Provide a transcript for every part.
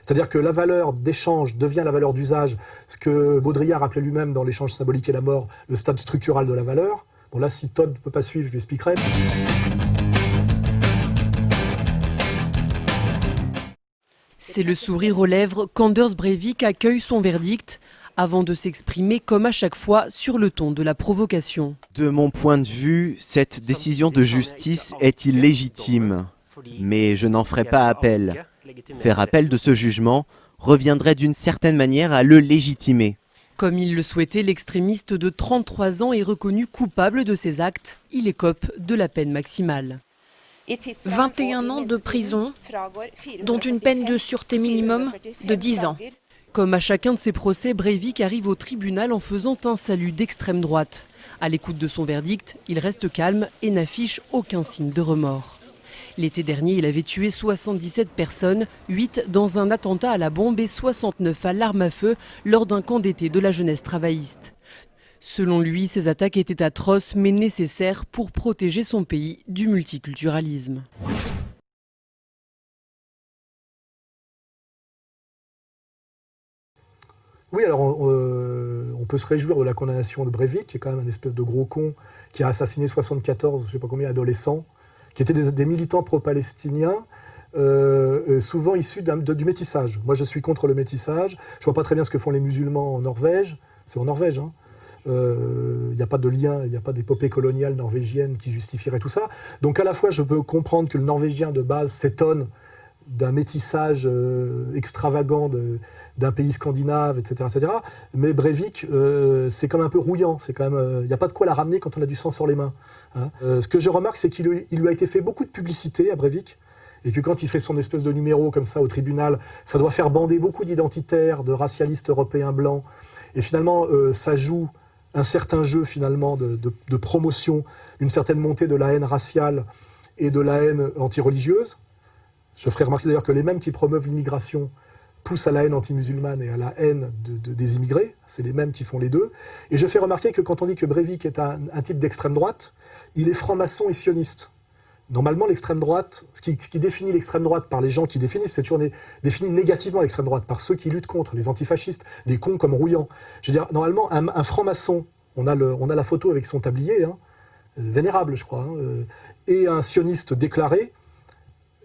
C'est-à-dire que la valeur d'échange devient la valeur d'usage, ce que Baudrillard appelait lui-même dans L'échange symbolique et la mort, le stade structural de la valeur. Bon là, si Todd ne peut pas suivre, je lui expliquerai. C'est le sourire aux lèvres qu'Anders Breivik accueille son verdict, avant de s'exprimer comme à chaque fois sur le ton de la provocation. De mon point de vue, cette décision de justice est illégitime, mais je n'en ferai pas appel. Faire appel de ce jugement reviendrait d'une certaine manière à le légitimer. Comme il le souhaitait, l'extrémiste de 33 ans est reconnu coupable de ses actes. Il écope de la peine maximale. 21 ans de prison, dont une peine de sûreté minimum de 10 ans. Comme à chacun de ses procès, Breivik arrive au tribunal en faisant un salut d'extrême droite. À l'écoute de son verdict, il reste calme et n'affiche aucun signe de remords. L'été dernier, il avait tué 77 personnes, 8 dans un attentat à la bombe et 69 à l'arme à feu lors d'un camp d'été de la jeunesse travailliste. Selon lui, ces attaques étaient atroces mais nécessaires pour protéger son pays du multiculturalisme. Oui, alors on peut se réjouir de la condamnation de Breivik, qui est quand même un espèce de gros con, qui a assassiné 74, je ne sais pas combien, adolescents, qui étaient des militants pro-palestiniens, souvent issus du métissage. Moi, je suis contre le métissage. Je ne vois pas très bien ce que font les musulmans en Norvège. C'est en Norvège, hein. Il n'y a pas de lien, il n'y a pas d'épopée coloniale norvégienne qui justifierait tout ça. Donc à la fois, je peux comprendre que le Norvégien de base s'étonne d'un métissage extravagant d'un pays scandinave, etc., etc. Mais Breivik, c'est quand même un peu rouillant. C'est quand même, il n'y a pas de quoi la ramener quand on a du sang sur les mains. Hein. Ce que je remarque, c'est qu'il lui a été fait beaucoup de publicité à Breivik, et que quand il fait son espèce de numéro comme ça au tribunal, ça doit faire bander beaucoup d'identitaires, de racialistes européens blancs. Et finalement, ça joue un certain jeu finalement de promotion, une certaine montée de la haine raciale et de la haine anti-religieuse. Je ferai remarquer d'ailleurs que les mêmes qui promeuvent l'immigration poussent à la haine anti-musulmane et à la haine des immigrés. C'est les mêmes qui font les deux. Et je fais remarquer que quand on dit que Breivik est un type d'extrême droite, il est franc-maçon et sioniste. Normalement, l'extrême droite, ce qui définit l'extrême droite par les gens qui définissent, c'est toujours défini négativement l'extrême droite, par ceux qui luttent contre, les antifascistes, les cons comme Rouillant. Je veux dire, normalement, un franc-maçon, on a la photo avec son tablier, hein, vénérable, je crois, hein, et un sioniste déclaré,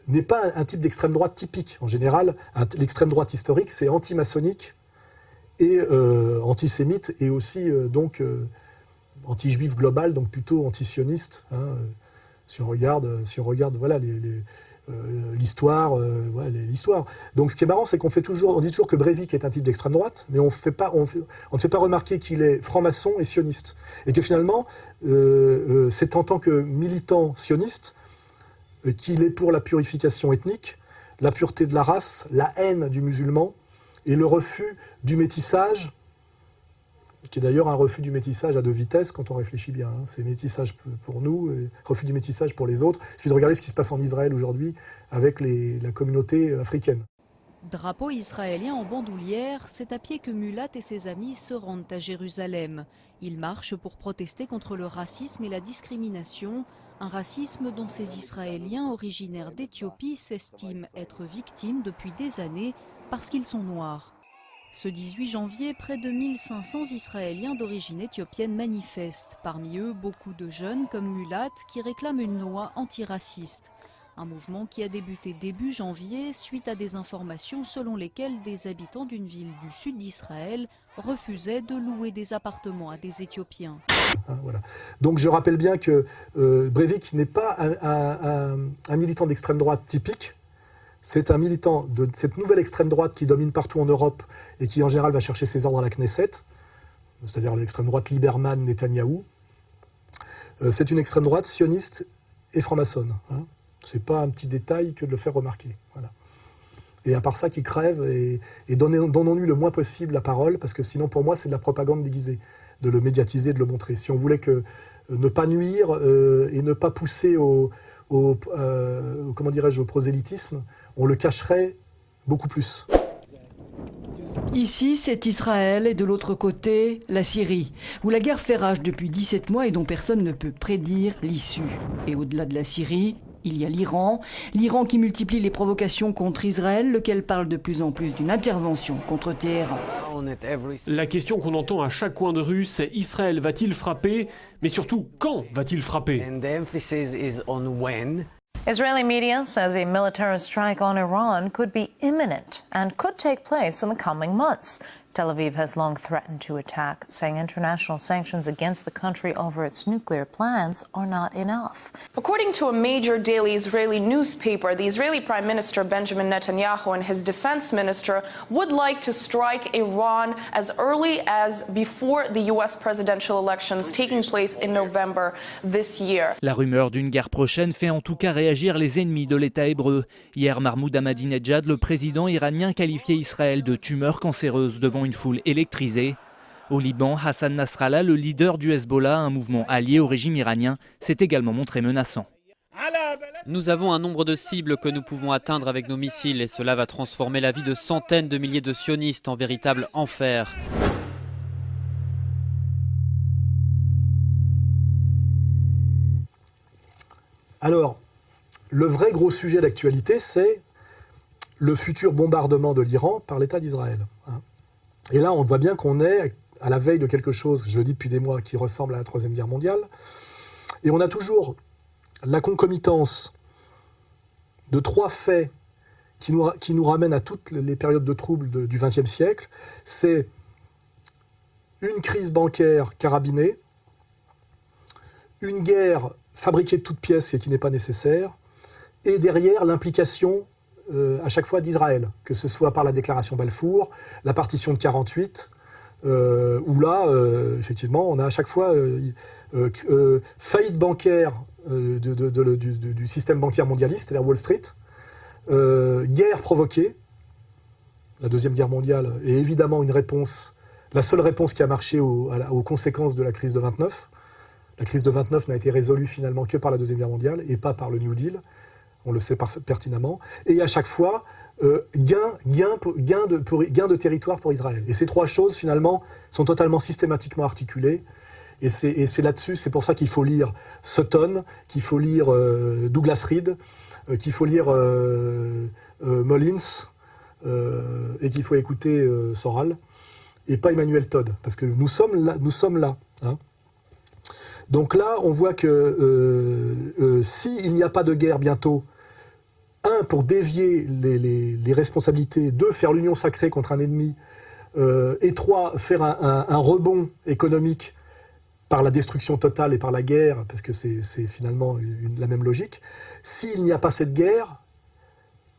n'est pas un type d'extrême droite typique. En général, l'extrême droite historique, c'est anti-maçonnique et antisémite, et aussi donc anti-juif global, donc plutôt anti-sioniste. Hein, si on regarde voilà, l'histoire. L'histoire. Donc ce qui est marrant, c'est qu'on dit toujours que Breivik est un type d'extrême droite, mais on ne fait pas remarquer qu'il est franc-maçon et sioniste. Et que finalement, c'est en tant que militant sioniste qu'il est pour la purification ethnique, la pureté de la race, la haine du musulman et le refus du métissage, qui est d'ailleurs un refus du métissage à deux vitesses quand on réfléchit bien. Hein. C'est métissage pour nous, et refus du métissage pour les autres. Il suffit de regarder ce qui se passe en Israël aujourd'hui avec la communauté africaine. Drapeau israélien en bandoulière, c'est à pied que Mulat et ses amis se rendent à Jérusalem. Ils marchent pour protester contre le racisme et la discrimination. Un racisme dont ces Israéliens originaires d'Éthiopie s'estiment être victimes depuis des années parce qu'ils sont noirs. Ce 18 janvier, près de 1500 Israéliens d'origine éthiopienne manifestent. Parmi eux, beaucoup de jeunes comme Mulat qui réclament une loi antiraciste. Un mouvement qui a débuté début janvier suite à des informations selon lesquelles des habitants d'une ville du sud d'Israël refusaient de louer des appartements à des Éthiopiens. Voilà. Donc je rappelle bien que Breivik n'est pas un militant d'extrême droite typique. C'est un militant de cette nouvelle extrême droite qui domine partout en Europe et qui en général va chercher ses ordres à la Knesset, c'est-à-dire l'extrême droite Lieberman, Netanyahou. C'est une extrême droite sioniste et franc-maçonne. Hein. C'est pas un petit détail que de le faire remarquer. Voilà. Et à part ça, qui crève et donnons-lui le moins possible la parole, parce que sinon pour moi c'est de la propagande déguisée, de le médiatiser, de le montrer. Si on voulait ne pas nuire et ne pas pousser comment dirais-je, au prosélytisme, on le cacherait beaucoup plus. Ici, c'est Israël et de l'autre côté, la Syrie, où la guerre fait rage depuis 17 mois et dont personne ne peut prédire l'issue. Et au-delà de la Syrie, Il y a l'Iran qui multiplie les provocations contre Israël, lequel parle de plus en plus d'une intervention contre Téhéran. La question qu'on entend à chaque coin de rue, c'est Israël va-t-il frapper, mais surtout quand va-t-il frapper? Israeli media says a military strike on Iran could be imminent and could take place in the coming months. Tel Aviv has long threatened to attack, saying international sanctions against the country over its nuclear plans are not enough. According to a major daily Israeli newspaper, the Israeli Prime Minister Benjamin Netanyahu and his defense minister would like to strike Iran as early as before the US presidential elections taking place in November this year. La rumeur d'une guerre prochaine fait en tout cas réagir les ennemis de l'État hébreu. Hier, Mahmoud Ahmadinejad, le président iranien, qualifiait Israël de tumeur cancéreuse devant une foule électrisée. Au Liban, Hassan Nasrallah, le leader du Hezbollah, un mouvement allié au régime iranien, s'est également montré menaçant. Nous avons un nombre de cibles que nous pouvons atteindre avec nos missiles et cela va transformer la vie de centaines de milliers de sionistes en véritable enfer. Alors, le vrai gros sujet d'actualité, c'est le futur bombardement de l'Iran par l'État d'Israël. Et là, on voit bien qu'on est à la veille de quelque chose, je le dis depuis des mois, qui ressemble à la Troisième Guerre mondiale. Et on a toujours la concomitance de trois faits qui nous ramènent à toutes les périodes de troubles du XXe siècle. C'est une crise bancaire carabinée, une guerre fabriquée de toutes pièces et qui n'est pas nécessaire, et derrière l'implication à chaque fois d'Israël, que ce soit par la déclaration Balfour, la partition de 48, où là, effectivement, on a à chaque fois faillite bancaire du système bancaire mondialiste, c'est-à-dire Wall Street, guerre provoquée, la Deuxième Guerre mondiale, et évidemment une réponse, la seule réponse qui a marché aux conséquences de la crise de 29. La crise de 29 n'a été résolue finalement que par la Deuxième Guerre mondiale et pas par le New Deal. On le sait pertinemment, et à chaque fois, gain de territoire pour Israël. Et ces trois choses, finalement, sont totalement systématiquement articulées, et c'est là-dessus, c'est pour ça qu'il faut lire Sutton, qu'il faut lire Douglas Reed, qu'il faut lire Mullins, et qu'il faut écouter Soral, et pas Emmanuel Todd, parce que nous sommes là. Hein. Donc là, on voit que s'il n'y a pas de guerre bientôt, pour dévier les responsabilités, 2, faire l'union sacrée contre un ennemi, et 3, faire un rebond économique par la destruction totale et par la guerre, parce que c'est finalement la même logique, s'il n'y a pas cette guerre,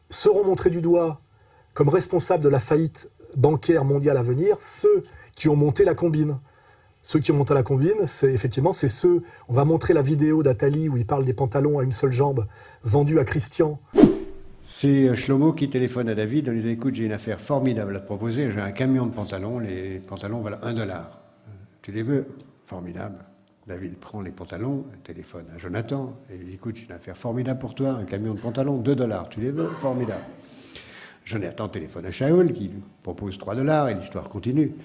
seront montrés du doigt comme responsables de la faillite bancaire mondiale à venir ceux qui ont monté la combine. Ceux qui ont monté la combine, c'est ceux... On va montrer la vidéo d'Atali où il parle des pantalons à une seule jambe vendus à Christian. C'est Shlomo qui téléphone à David. On lui dit, écoute, j'ai une affaire formidable à te proposer. J'ai un camion de pantalons. Les pantalons valent $1. Tu les veux? Formidable. David prend les pantalons, téléphone à Jonathan et lui dit, écoute, j'ai une affaire formidable pour toi. Un camion de pantalons, $2. Tu les veux? Formidable. Jonathan téléphone à Shaul qui lui propose $3 et l'histoire continue.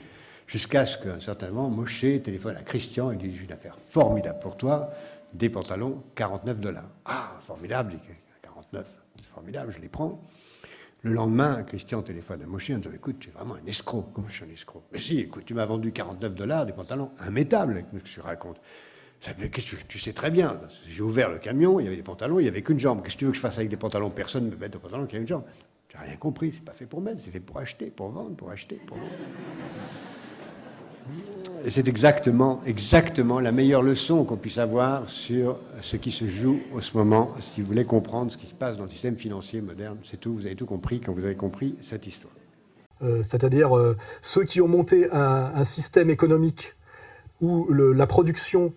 Jusqu'à ce qu'un certain moment, Moshe téléphone à Christian et dit, j'ai une affaire formidable pour toi, des pantalons, $49. Ah, formidable, dit 49, c'est formidable, je les prends. Le lendemain, Christian téléphone à Moshe en disant, écoute, tu es vraiment un escroc. Comment je suis un escroc? Mais si, écoute, tu m'as vendu $49, des pantalons immétables, qu'est-ce que tu racontes? Tu sais très bien, j'ai ouvert le camion, il y avait des pantalons, il n'y avait qu'une jambe. Qu'est-ce que tu veux que je fasse avec des pantalons? Personne ne me met de pantalons qui a une jambe. Tu n'as rien compris, c'est pas fait pour mettre, c'est fait pour acheter, pour vendre, pour acheter, pour vendre. Et c'est exactement la meilleure leçon qu'on puisse avoir sur ce qui se joue en ce moment, si vous voulez comprendre ce qui se passe dans le système financier moderne. C'est tout, vous avez tout compris quand vous avez compris cette histoire. C'est-à-dire ceux qui ont monté un système économique où la production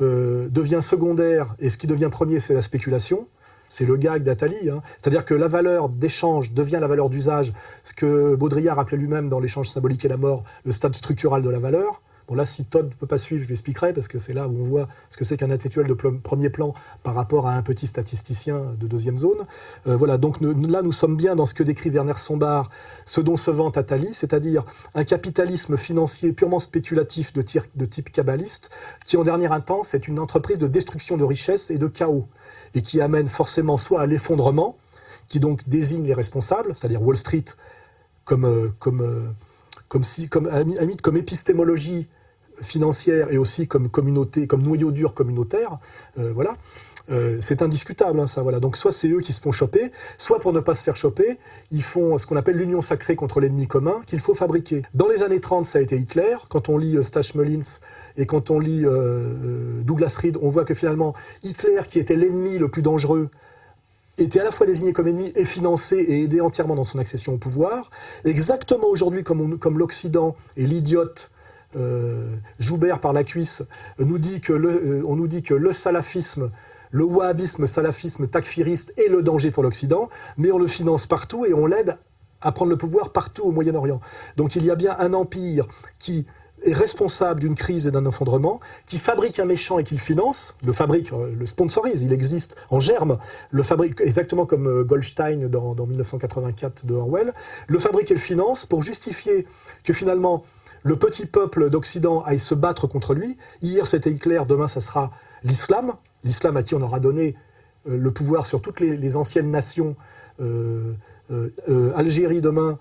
devient secondaire et ce qui devient premier, c'est la spéculation. C'est le gag d'Atali. Hein. C'est-à-dire que la valeur d'échange devient la valeur d'usage, ce que Baudrillard appelait lui-même dans l'échange symbolique et la mort, le stade structural de la valeur. Bon là, si Todd ne peut pas suivre, je lui expliquerai, parce que c'est là où on voit ce que c'est qu'un intellectuel de premier plan par rapport à un petit statisticien de deuxième zone. Voilà, donc là, nous sommes bien dans ce que décrit Werner Sombart, ce dont se vante Attali, c'est-à-dire un capitalisme financier purement spéculatif de type kabbaliste, qui en dernière instance est une entreprise de destruction de richesses et de chaos. et qui amène forcément soit à l'effondrement, qui donc désigne les responsables, c'est-à-dire Wall Street comme épistémologie financière et aussi comme communauté, comme noyau dur communautaire, voilà. C'est indiscutable, hein, ça, voilà. Donc soit c'est eux qui se font choper, soit pour ne pas se faire choper, ils font ce qu'on appelle l'union sacrée contre l'ennemi commun qu'il faut fabriquer. Dans les années 30, ça a été Hitler. Quand on lit Stash Mullins et quand on lit Douglas Reed, on voit que finalement Hitler, qui était l'ennemi le plus dangereux, était à la fois désigné comme ennemi et financé et aidé entièrement dans son accession au pouvoir. Exactement aujourd'hui, comme l'Occident et l'idiote Joubert par la cuisse on nous dit que le salafisme, le wahhabisme, salafisme, takfiriste est le danger pour l'Occident, mais on le finance partout et on l'aide à prendre le pouvoir partout au Moyen-Orient. Donc il y a bien un empire qui est responsable d'une crise et d'un effondrement, qui fabrique un méchant et qui le finance, le sponsorise, il existe en germe, le fabrique exactement comme Goldstein dans 1984 de Orwell, le fabrique et le finance pour justifier que finalement le petit peuple d'Occident aille se battre contre lui. Hier c'était Hitler, demain ça sera l'islam à qui on aura donné le pouvoir sur toutes les anciennes nations, Algérie demain,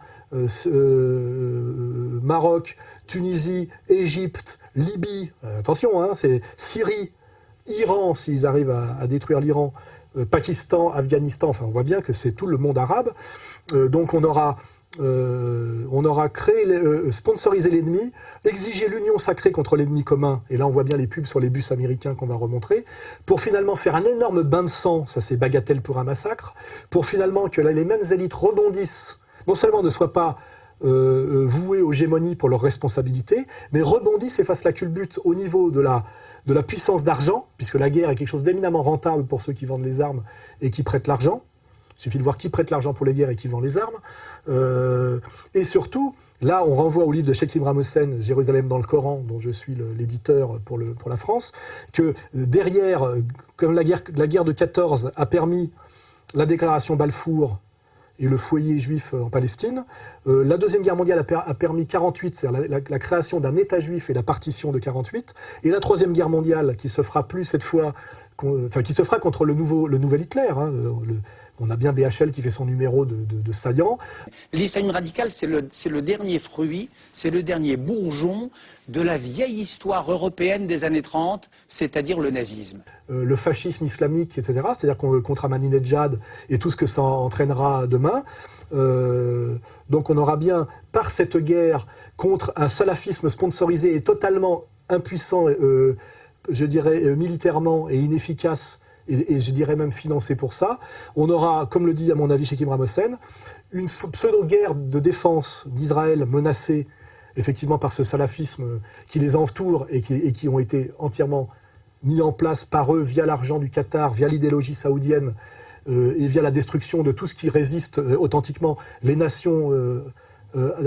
Maroc, Tunisie, Égypte, Libye, attention, hein, c'est Syrie, Iran, s'ils arrivent à détruire l'Iran, Pakistan, Afghanistan, enfin on voit bien que c'est tout le monde arabe. Donc on aura créé, sponsorisé l'ennemi, exigé l'union sacrée contre l'ennemi commun, et là on voit bien les pubs sur les bus américains qu'on va remontrer, pour finalement faire un énorme bain de sang, ça c'est bagatelle pour un massacre, pour finalement que là, les mêmes élites rebondissent, non seulement ne soient pas vouées aux gémonies pour leurs responsabilités, mais rebondissent et fassent la culbute au niveau de la puissance d'argent, puisque la guerre est quelque chose d'éminemment rentable pour ceux qui vendent les armes et qui prêtent l'argent. Il suffit de voir qui prête l'argent pour les guerres et qui vend les armes. Et surtout, là, on renvoie au livre de Sheikh Imran Hossein, Jérusalem dans le Coran, dont je suis l'éditeur pour la France, que derrière, comme la guerre de 14 a permis la déclaration Balfour et le foyer juif en Palestine, la Deuxième Guerre mondiale a permis 48, c'est-à-dire la création d'un État juif et la partition de 48, et la Troisième Guerre mondiale, qui se fera plus cette fois, qui se fera contre le nouvel Hitler, hein, on a bien BHL qui fait son numéro de saillant. L'islamisme radical, c'est le dernier fruit, c'est le dernier bourgeon de la vieille histoire européenne des années 30, c'est-à-dire le nazisme. Le fascisme islamique, etc., c'est-à-dire contre Ahmadinejad et tout ce que ça entraînera demain. Donc on aura bien, par cette guerre, contre un salafisme sponsorisé et totalement impuissant, je dirais militairement et inefficace, et je dirais même financé pour ça, on aura, comme le dit à mon avis Sheikh Imran Hossein, une pseudo-guerre de défense d'Israël menacée effectivement par ce salafisme qui les entoure et qui ont été entièrement mis en place par eux via l'argent du Qatar, via l'idéologie saoudienne et via la destruction de tout ce qui résiste authentiquement, les nations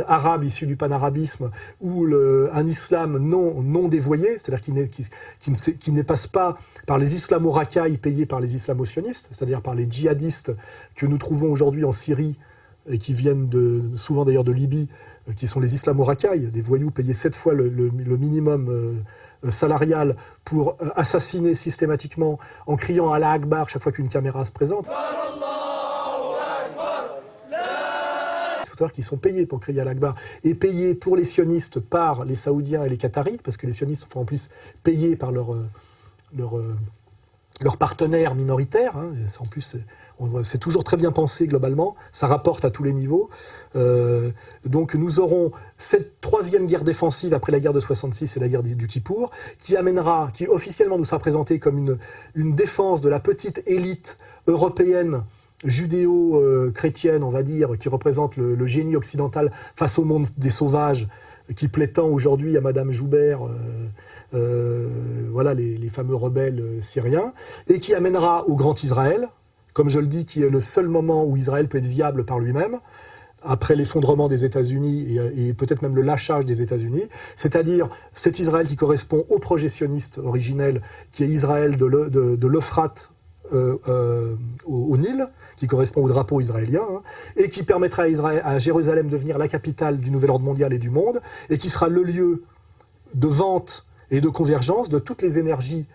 arabes issus du panarabisme ou un islam non dévoyé, c'est-à-dire qui ne passe pas par les islamo-racailles payés par les islamo-sionistes, c'est-à-dire par les djihadistes que nous trouvons aujourd'hui en Syrie et qui viennent souvent d'ailleurs de Libye, qui sont les islamo-racailles, des voyous payés 7 fois le minimum salarial pour assassiner systématiquement en criant Allah Akbar chaque fois qu'une caméra se présente. Il faut savoir qu'ils sont payés pour crier à l'Akbar et payés pour les sionistes par les Saoudiens et les Qataris, parce que les sionistes sont en plus payés par leurs partenaires minoritaires. Hein. En plus, c'est toujours très bien pensé globalement, ça rapporte à tous les niveaux. Donc nous aurons cette troisième guerre défensive après la guerre de 66 et la guerre du Kippour, qui officiellement nous sera présentée comme une défense de la petite élite européenne judéo-chrétienne, on va dire, qui représente le génie occidental face au monde des sauvages, qui plaît tant aujourd'hui à Madame Joubert, voilà les fameux rebelles syriens, et qui amènera au Grand Israël, comme je le dis, qui est le seul moment où Israël peut être viable par lui-même, après l'effondrement des États-Unis et peut-être même le lâchage des États-Unis, c'est-à-dire cet Israël qui correspond au projet sioniste originel, qui est Israël de l'Euphrate au Nil, qui correspond au drapeau israélien, hein, et qui permettra à Jérusalem de devenir la capitale du nouvel ordre mondial et du monde, et qui sera le lieu de vente et de convergence de toutes les énergies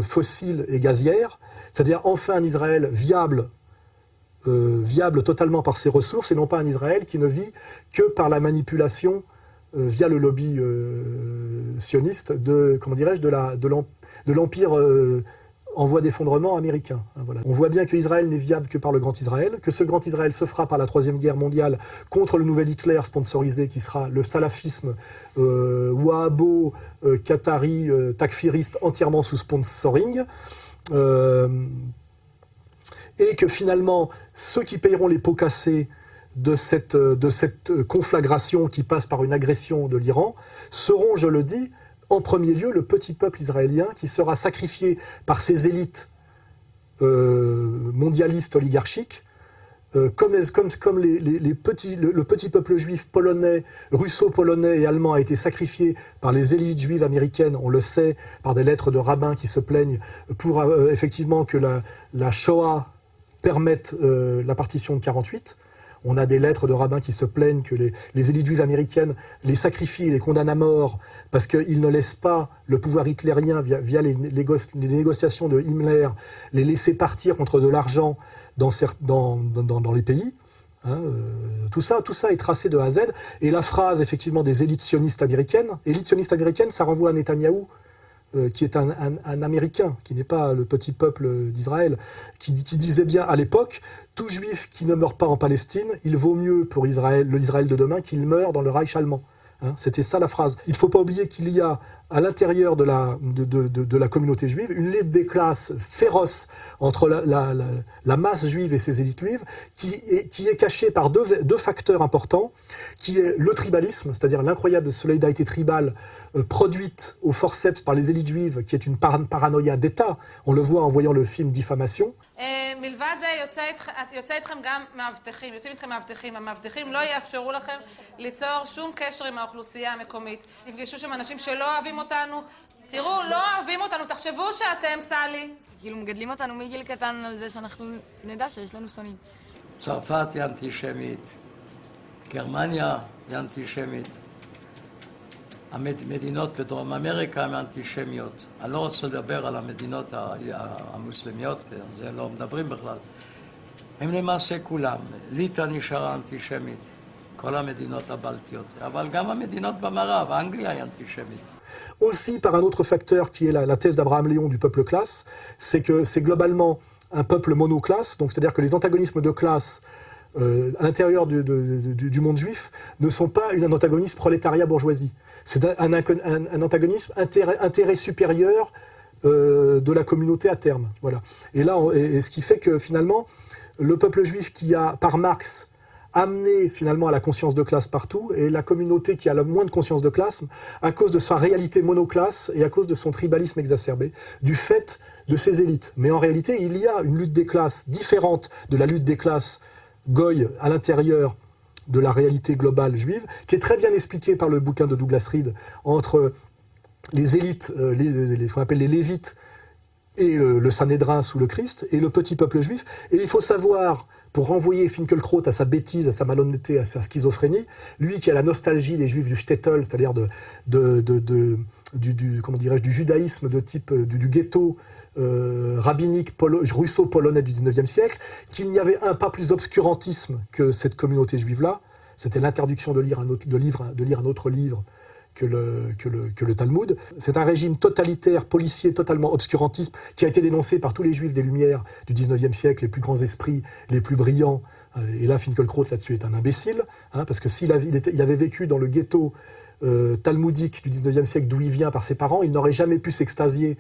fossile et gazière, c'est-à-dire enfin un Israël viable totalement par ses ressources, et non pas un Israël qui ne vit que par la manipulation via le lobby sioniste de l'empire en voie d'effondrement américain. Voilà. On voit bien que Israël n'est viable que par le Grand Israël, que ce Grand Israël se fera par la Troisième Guerre mondiale contre le nouvel Hitler sponsorisé qui sera le salafisme wahhabo, qatari, takfiriste entièrement sous sponsoring. Et que finalement, ceux qui payeront les pots cassés de cette conflagration qui passe par une agression de l'Iran seront, je le dis, en premier lieu le petit peuple israélien qui sera sacrifié par ces élites mondialistes oligarchiques, comme le petit peuple juif polonais, russo-polonais et allemand a été sacrifié par les élites juives américaines, on le sait, par des lettres de rabbins qui se plaignent pour effectivement que la Shoah permette la partition de 1948. On a des lettres de rabbins qui se plaignent que les élites juives américaines les sacrifient et les condamnent à mort parce qu'ils ne laissent pas le pouvoir hitlérien, via les négociations de Himmler, les laisser partir contre de l'argent dans les pays. Hein, tout ça est tracé de A à Z. Et la phrase, effectivement, des élites sionistes américaines, ça renvoie à Netanyahou, qui est un Américain, qui n'est pas le petit peuple d'Israël, qui disait bien à l'époque, tout juif qui ne meurt pas en Palestine, il vaut mieux pour Israël, l'Israël de demain, qu'il meure dans le Reich allemand. Hein, c'était ça la phrase. Il ne faut pas oublier qu'il y a à l'intérieur de la communauté juive une lutte des classes féroce entre la masse juive et ses élites juives, qui est cachée par deux facteurs importants, qui est le tribalisme, c'est-à-dire l'incroyable solidarité tribale produite au forceps par les élites juives, qui est une paranoïa d'État. On le voit en voyant le film Diffamation. מלבד זה יוצא איתכם גם מאבטחים, יוצאים איתכם מאבטחים, המאבטחים לא יאפשרו לכם ליצור שום קשר עם האוכלוסייה המקומית. נפגשו שם אנשים שלא אוהבים אותנו, תראו, לא אוהבים אותנו, תחשבו שאתם סלי. כאילו מגדלים אותנו מגיל קטן על זה שאנחנו נדע שיש לנו שונאים. צרפת היא אנטישמית, גרמניה היא אנטישמית. המדינות בדרום אמריקה הן אנטישמיות. אני לא רוצה לדבר על המדינות המוסלמיות, זה לא מדברים בכלל. הם למעשה כולם. ליטא נשארה אנטישמית, כל המדינות הבלטיות, אבל גם המדינות במערב, אנגליה היא אנטישמית. Aussi par un autre facteur qui est la thèse d'Abraham Léon du peuple classe, c'est que c'est globalement un peuple monoclasse, donc c'est-à-dire que les antagonismes de classe à l'intérieur du monde juif ne sont pas un antagonisme prolétariat-bourgeoisie. C'est un antagonisme intérêt supérieur de la communauté à terme. Voilà. Et là, ce qui fait que finalement, le peuple juif qui a, par Marx, amené finalement à la conscience de classe partout, et la communauté qui a le moins de conscience de classe à cause de sa réalité monoclasse et à cause de son tribalisme exacerbé, du fait de ses élites. Mais en réalité, il y a une lutte des classes différente de la lutte des classes Goy à l'intérieur de la réalité globale juive, qui est très bien expliquée par le bouquin de Douglas Reed entre les élites, ce qu'on appelle les Lévites, et le Sanhédrin sous le Christ, et le petit peuple juif. Et il faut savoir, pour renvoyer Finkielkraut à sa bêtise, à sa malhonnêteté, à sa schizophrénie, lui qui a la nostalgie des juifs du shtetl, c'est-à-dire du judaïsme de type du ghetto rabbinique russo-polonais du 19e siècle, qu'il n'y avait pas plus obscurantisme que cette communauté juive-là. C'était l'interdiction de lire un autre livre que le Talmud. C'est un régime totalitaire, policier, totalement obscurantiste, qui a été dénoncé par tous les juifs des Lumières du 19e siècle, les plus grands esprits, les plus brillants. Et là, Finkielkraut, là-dessus, est un imbécile, hein, parce que s'il avait vécu dans le ghetto talmudique du 19e siècle d'où il vient par ses parents, il n'aurait jamais pu s'extasier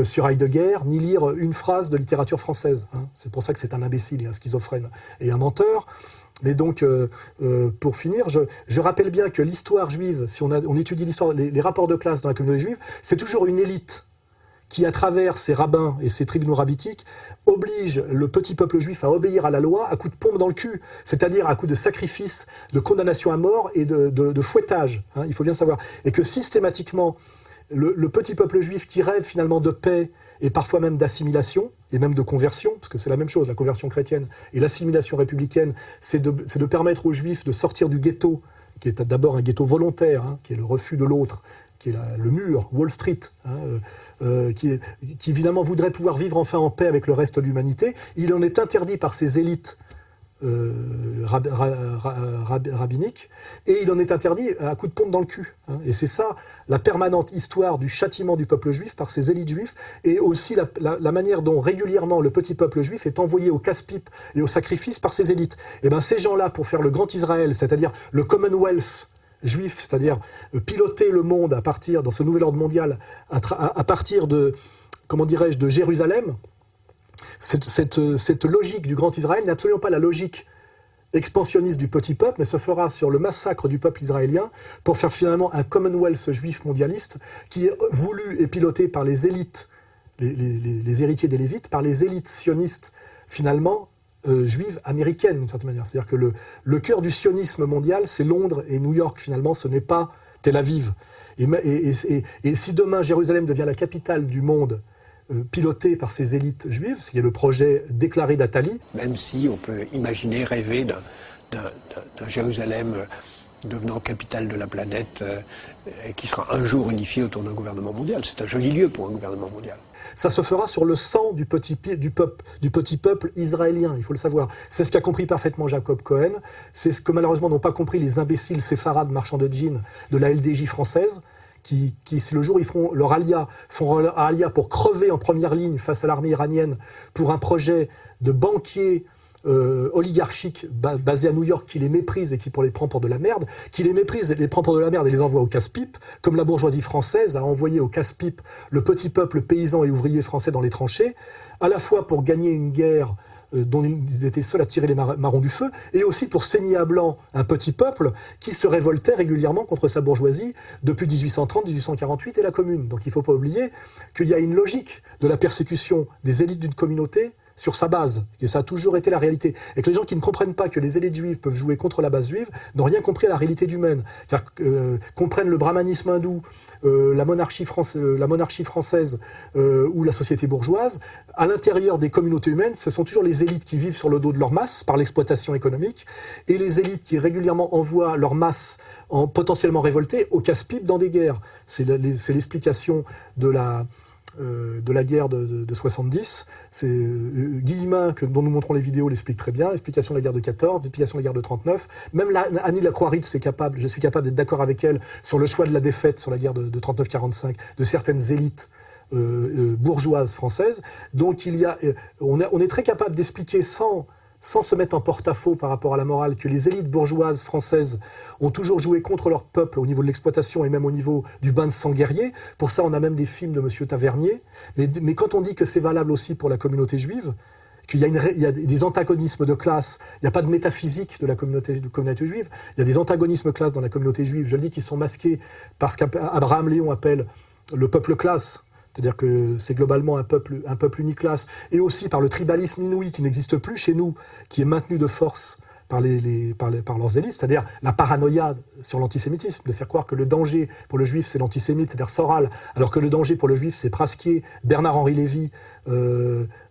sur Heidegger, ni lire une phrase de littérature française. Hein. C'est pour ça que c'est un imbécile et un schizophrène et un menteur. Mais donc, pour finir, je rappelle bien que l'histoire juive, si on étudie l'histoire, les rapports de classe dans la communauté juive, c'est toujours une élite qui, à travers ses rabbins et ses tribunaux rabbitiques, oblige le petit peuple juif à obéir à la loi à coups de pompe dans le cul, c'est-à-dire à coups de sacrifice, de condamnation à mort et de fouettage, hein, il faut bien savoir. Et que systématiquement, le petit peuple juif qui rêve finalement de paix et parfois même d'assimilation, et même de conversion, parce que c'est la même chose, la conversion chrétienne et l'assimilation républicaine, c'est de permettre aux juifs de sortir du ghetto, qui est d'abord un ghetto volontaire, hein, qui est le refus de l'autre, qui est le mur, Wall Street, qui évidemment voudrait pouvoir vivre enfin en paix avec le reste de l'humanité. Il en est interdit par ses élites rabbinique, et il en est interdit à coup de pompe dans le cul. Et c'est ça la permanente histoire du châtiment du peuple juif par ses élites juives, et aussi la manière dont régulièrement le petit peuple juif est envoyé au casse-pipe et au sacrifice par ses élites. Et bien ces gens-là, pour faire le grand Israël, c'est-à-dire le Commonwealth juif, c'est-à-dire piloter le monde à partir, dans ce nouvel ordre mondial, à partir de, comment dirais-je, de Jérusalem, cette logique du grand Israël n'est absolument pas la logique expansionniste du petit peuple, mais se fera sur le massacre du peuple israélien pour faire finalement un Commonwealth juif mondialiste qui est voulu et piloté par les élites, les héritiers des Lévites, par les élites sionistes finalement juives américaines d'une certaine manière. C'est-à-dire que le cœur du sionisme mondial, c'est Londres et New York finalement, ce n'est pas Tel Aviv. Et si demain Jérusalem devient la capitale du monde, piloté par ces élites juives, ce qui est le projet déclaré d'Attali. Même si on peut imaginer, rêver d'un Jérusalem devenant capitale de la planète qui sera un jour unifié autour d'un gouvernement mondial. C'est un joli lieu pour un gouvernement mondial. Ça se fera sur le sang du petit peuple israélien, il faut le savoir. C'est ce qu'a compris parfaitement Jacob Cohen, c'est ce que malheureusement n'ont pas compris les imbéciles séfarades marchands de jeans de la LDJ française, qui si le jour ils font leur alia pour crever en première ligne face à l'armée iranienne pour un projet de banquiers oligarchiques basés à New York qui les méprisent et qui les prend pour de la merde, qui les méprise et les prend pour de la merde et les envoie au casse-pipe, comme la bourgeoisie française a envoyé au casse-pipe le petit peuple paysan et ouvrier français dans les tranchées, à la fois pour gagner une guerre dont ils étaient seuls à tirer les marrons du feu, et aussi pour saigner à blanc un petit peuple qui se révoltait régulièrement contre sa bourgeoisie depuis 1830, 1848 et la Commune. Donc il ne faut pas oublier qu'il y a une logique de la persécution des élites d'une communauté sur sa base, et ça a toujours été la réalité. Et que les gens qui ne comprennent pas que les élites juives peuvent jouer contre la base juive n'ont rien compris à la réalité humaine. Car comprennent le brahmanisme hindou, la monarchie française ou la société bourgeoise, à l'intérieur des communautés humaines, ce sont toujours les élites qui vivent sur le dos de leur masse par l'exploitation économique, et les élites qui régulièrement envoient leur masse potentiellement révoltée au casse-pipe dans des guerres. C'est l'explication de la guerre de 70, c'est Guillemin, dont nous montrons les vidéos, l'explique très bien, l'explication de la guerre de 14, l'explication de la guerre de 39, même Annie Lacroix-Ritz je suis capable d'être d'accord avec elle sur le choix de la défaite sur la guerre de 39-45 de certaines élites bourgeoises françaises. Donc on est très capable d'expliquer sans se mettre en porte-à-faux par rapport à la morale, que les élites bourgeoises françaises ont toujours joué contre leur peuple au niveau de l'exploitation et même au niveau du bain de sang guerrier. Pour ça, on a même des films de M. Tavernier. Mais quand on dit que c'est valable aussi pour la communauté juive, qu'il y a des antagonismes de classe, il n'y a pas de métaphysique de la communauté juive, il y a des antagonismes de classe dans la communauté juive, je le dis, qui sont masqués par ce qu'Abraham Léon appelle le peuple classe. C'est-à-dire que c'est globalement un peuple uniclasse, et aussi par le tribalisme inouï qui n'existe plus chez nous, qui est maintenu de force par leurs élites, c'est-à-dire la paranoïa sur l'antisémitisme, de faire croire que le danger pour le juif c'est l'antisémite, c'est-à-dire Soral, alors que le danger pour le juif c'est Praskier, Bernard-Henri Lévy,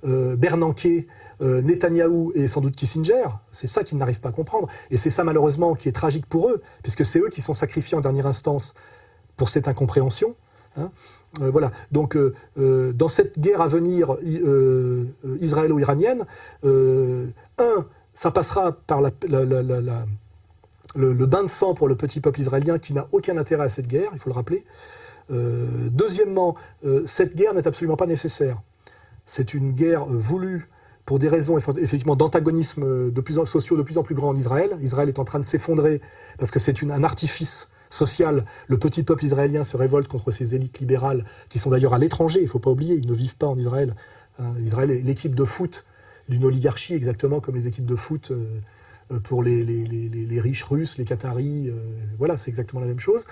Bernanke, Netanyahou et sans doute Kissinger. C'est ça qu'ils n'arrivent pas à comprendre, et c'est ça malheureusement qui est tragique pour eux, puisque c'est eux qui sont sacrifiés en dernière instance pour cette incompréhension. Voilà. Donc, dans cette guerre à venir israélo-iranienne, ça passera par le bain de sang pour le petit peuple israélien qui n'a aucun intérêt à cette guerre, il faut le rappeler. Deuxièmement, cette guerre n'est absolument pas nécessaire. C'est une guerre voulue pour des raisons effectivement d'antagonisme sociaux de plus en plus grands en Israël. Israël est en train de s'effondrer parce que c'est un artifice social. Le petit peuple israélien se révolte contre ces élites libérales qui sont d'ailleurs à l'étranger, il ne faut pas oublier, ils ne vivent pas en Israël. Israël est l'équipe de foot d'une oligarchie, exactement comme les équipes de foot pour les riches russes, les Qataris, voilà, c'est exactement la même chose.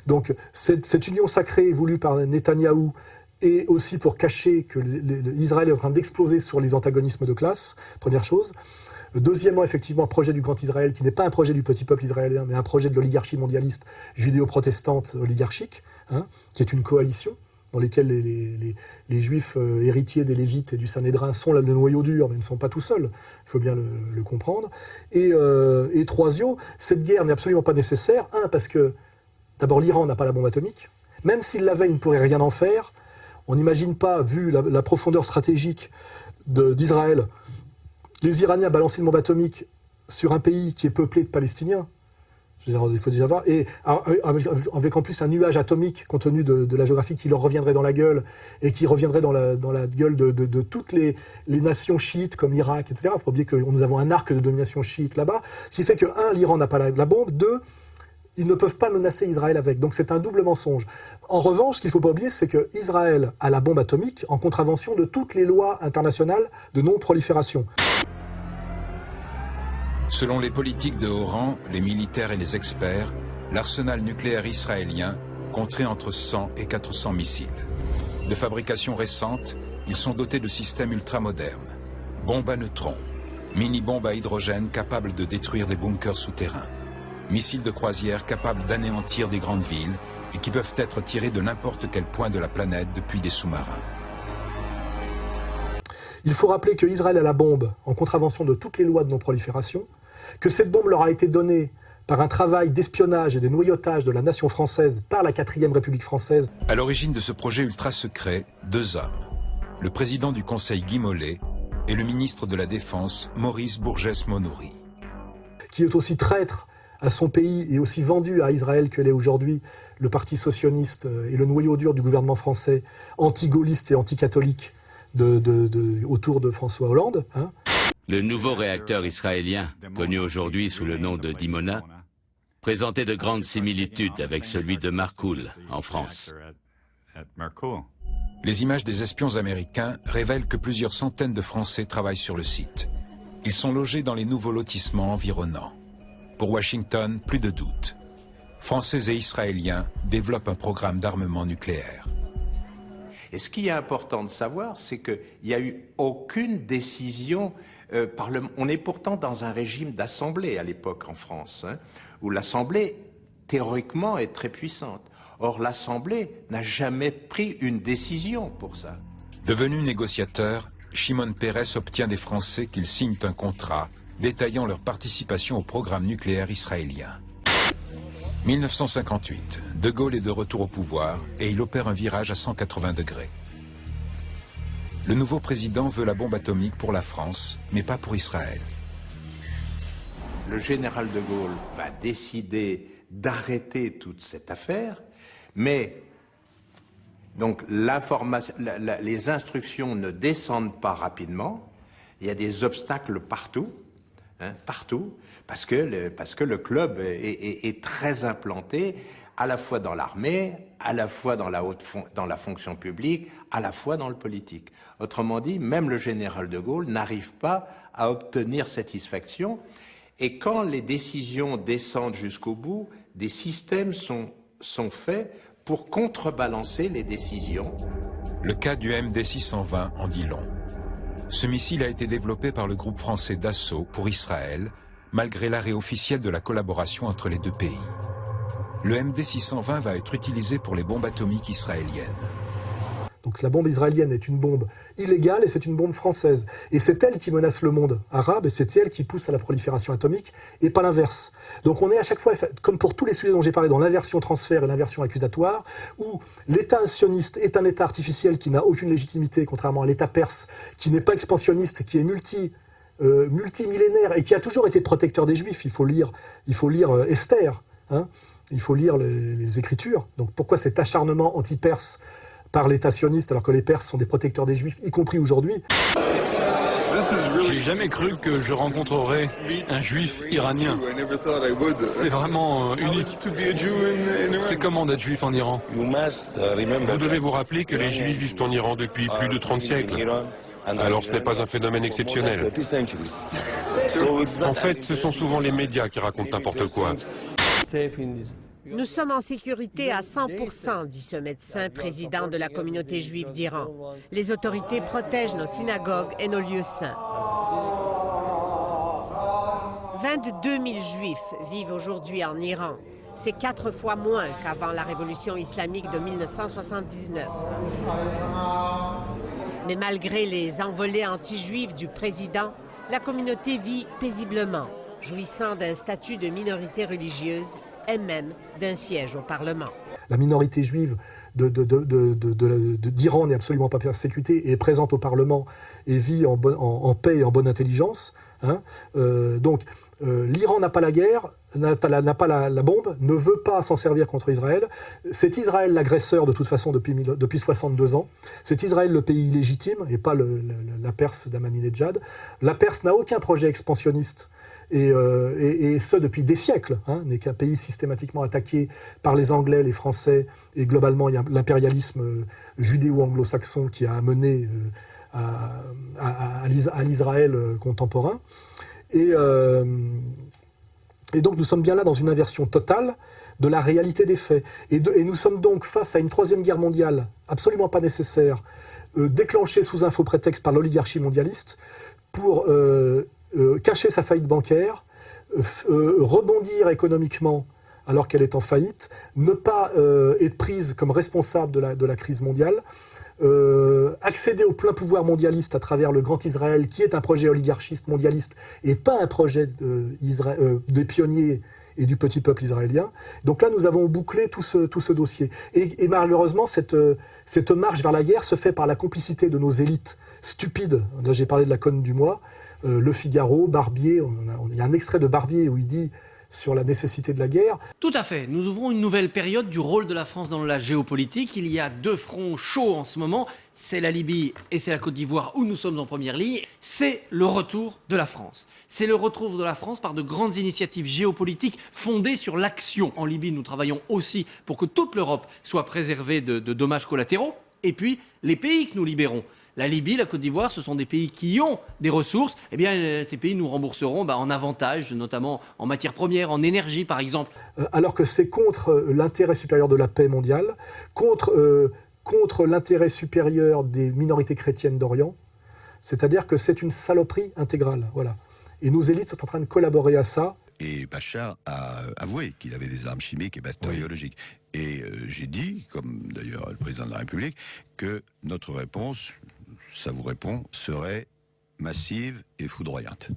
Donc cette union sacrée voulue par Netanyahou, et aussi pour cacher que l'Israël est en train d'exploser sur les antagonismes de classe, première chose. Deuxièmement, effectivement, projet du Grand Israël, qui n'est pas un projet du petit peuple israélien, mais un projet de l'oligarchie mondialiste judéo-protestante oligarchique, qui est une coalition dans laquelle les juifs héritiers des Lévites et du Sanhédrin sont le noyau dur, mais ne sont pas tout seuls, il faut bien le comprendre. Et troisièmement, cette guerre n'est absolument pas nécessaire, parce que, d'abord, l'Iran n'a pas la bombe atomique, Même s'il l'avait, il ne pourrait rien en faire. On n'imagine pas, vu la profondeur stratégique d'Israël, les Iraniens balancer une bombe atomique sur un pays qui est peuplé de Palestiniens. Je veux dire, il faut déjà voir. Et avec en plus un nuage atomique, compte tenu de la géographie, qui leur reviendrait dans la gueule, et qui reviendrait dans la gueule de toutes les nations chiites, comme l'Irak, etc. Il ne faut pas oublier que nous avons un arc de domination chiite là-bas. Ce qui fait que, un, l'Iran n'a pas la bombe, deux, ils ne peuvent pas menacer Israël avec. Donc c'est un double mensonge. En revanche, ce qu'il ne faut pas oublier, c'est qu'Israël a la bombe atomique en contravention de toutes les lois internationales de non-prolifération. Selon les politiques de haut rang, les militaires et les experts, l'arsenal nucléaire israélien compterait entre 100 et 400 missiles. De fabrication récente, ils sont dotés de systèmes ultramodernes. Bombes à neutrons, mini-bombes à hydrogène capables de détruire des bunkers souterrains, missiles de croisière capables d'anéantir des grandes villes et qui peuvent être tirés de n'importe quel point de la planète depuis des sous-marins. Il faut rappeler qu'Israël a la bombe en contravention de toutes les lois de non-prolifération, que cette bombe leur a été donnée par un travail d'espionnage et de noyautage de la nation française par la 4e République française. À l'origine de ce projet ultra-secret, deux hommes. Le président du Conseil Guy Mollet et le ministre de la Défense Maurice Bourgès-Monory. Qui est aussi traître à son pays et aussi vendu à Israël que l'est aujourd'hui le Parti socialiste et le noyau dur du gouvernement français, anti-gaulliste et anti-catholique autour de François Hollande. Le nouveau réacteur israélien, connu aujourd'hui sous le nom de Dimona, présentait de grandes similitudes avec celui de Marcoule en France. Les images des espions américains révèlent que plusieurs centaines de Français travaillent sur le site. Ils sont logés dans les nouveaux lotissements environnants. Pour Washington, plus de doute. Français et Israéliens développent un programme d'armement nucléaire. Et ce qui est important de savoir, c'est qu'il n'y a eu aucune décision on est pourtant dans un régime d'assemblée à l'époque en France, où l'assemblée, théoriquement, est très puissante. Or, l'assemblée n'a jamais pris une décision pour ça. Devenu négociateur, Shimon Peres obtient des Français qu'ils signent un contrat détaillant leur participation au programme nucléaire israélien. 1958, De Gaulle est de retour au pouvoir et il opère un virage à 180 degrés. Le nouveau président veut la bombe atomique pour la France, mais pas pour Israël. Le général de Gaulle va décider d'arrêter toute cette affaire, mais donc les instructions ne descendent pas rapidement, il y a des obstacles partout, partout, parce que le club est très implanté, à la fois dans l'armée, à la fois dans la fonction publique, à la fois dans le politique. Autrement dit, même le général de Gaulle n'arrive pas à obtenir satisfaction. Et quand les décisions descendent jusqu'au bout, des systèmes sont faits pour contrebalancer les décisions. Le cas du MD-620 en dit long. Ce missile a été développé par le groupe français Dassault pour Israël, malgré l'arrêt officiel de la collaboration entre les deux pays. Le MD-620 va être utilisé pour les bombes atomiques israéliennes. Donc la bombe israélienne est une bombe illégale et c'est une bombe française. Et c'est elle qui menace le monde arabe et c'est elle qui pousse à la prolifération atomique et pas l'inverse. Donc on est à chaque fois, comme pour tous les sujets dont j'ai parlé, dans l'inversion transfert et l'inversion accusatoire, où l'État sioniste est un État artificiel qui n'a aucune légitimité, contrairement à l'État perse, qui n'est pas expansionniste, qui est multimillénaire et qui a toujours été protecteur des Juifs. Il faut lire Esther, il faut lire les Écritures. Donc pourquoi cet acharnement anti-perse par l'État sioniste, alors que les Perses sont des protecteurs des Juifs, y compris aujourd'hui? J'ai jamais cru que je rencontrerais un Juif iranien. C'est vraiment unique. C'est comment d'être Juif en Iran? Vous devez vous rappeler que les Juifs vivent en Iran depuis plus de 30 siècles. Alors ce n'est pas un phénomène exceptionnel. En fait, ce sont souvent les médias qui racontent n'importe quoi. Nous sommes en sécurité à 100%, dit ce médecin président de la communauté juive d'Iran. Les autorités protègent nos synagogues et nos lieux saints. 22 000 juifs vivent aujourd'hui en Iran. C'est 4 fois moins qu'avant la révolution islamique de 1979. Mais malgré les envolées anti-juives du président, la communauté vit paisiblement, jouissant d'un statut de minorité religieuse et même d'un siège au Parlement. la minorité juive d'Iran n'est absolument pas persécutée et est présente au Parlement et vit en paix et en bonne intelligence. Hein. L'Iran n'a pas la guerre, n'a pas la bombe, ne veut pas s'en servir contre Israël. C'est Israël l'agresseur de toute façon depuis 62 ans. C'est Israël le pays illégitime et pas la Perse d'Ahmadinejad. La Perse n'a aucun projet expansionniste. Et ce depuis des siècles, hein, n'est qu'un pays systématiquement attaqué par les Anglais, les Français, et globalement il y a l'impérialisme judéo-anglo-saxon qui a amené à l'Israël contemporain. Et donc nous sommes bien là dans une inversion totale de la réalité des faits. Et nous sommes donc face à une troisième guerre mondiale absolument pas nécessaire, déclenchée sous un faux prétexte par l'oligarchie mondialiste pour cacher sa faillite bancaire, rebondir économiquement alors qu'elle est en faillite, ne pas être prise comme responsable de la crise mondiale, accéder au plein pouvoir mondialiste à travers le Grand Israël, qui est un projet oligarchiste mondialiste et pas un projet des pionniers et du petit peuple israélien. Donc là, nous avons bouclé tout ce dossier. Et malheureusement, cette marche vers la guerre se fait par la complicité de nos élites stupides. Là, j'ai parlé de la conne du mois. Le Figaro, Barbier, il y a un extrait de Barbier où il dit sur la nécessité de la guerre. Tout à fait. Nous ouvrons une nouvelle période du rôle de la France dans la géopolitique. Il y a deux fronts chauds en ce moment. C'est la Libye et c'est la Côte d'Ivoire où nous sommes en première ligne. C'est le retour de la France. C'est le retour de la France par de grandes initiatives géopolitiques fondées sur l'action. En Libye, nous travaillons aussi pour que toute l'Europe soit préservée de dommages collatéraux. Et puis, les pays que nous libérons. La Libye, la Côte d'Ivoire, ce sont des pays qui ont des ressources. Eh bien, ces pays nous rembourseront en avantage, notamment en matières premières, en énergie, par exemple. Alors que c'est contre l'intérêt supérieur de la paix mondiale, contre l'intérêt supérieur des minorités chrétiennes d'Orient. C'est-à-dire que c'est une saloperie intégrale. Voilà. Et nos élites sont en train de collaborer à ça. Et Bachar a avoué qu'il avait des armes chimiques et bactériologiques. Et j'ai dit, comme d'ailleurs le président de la République, que notre réponse, ça vous répond, serait massive et foudroyante.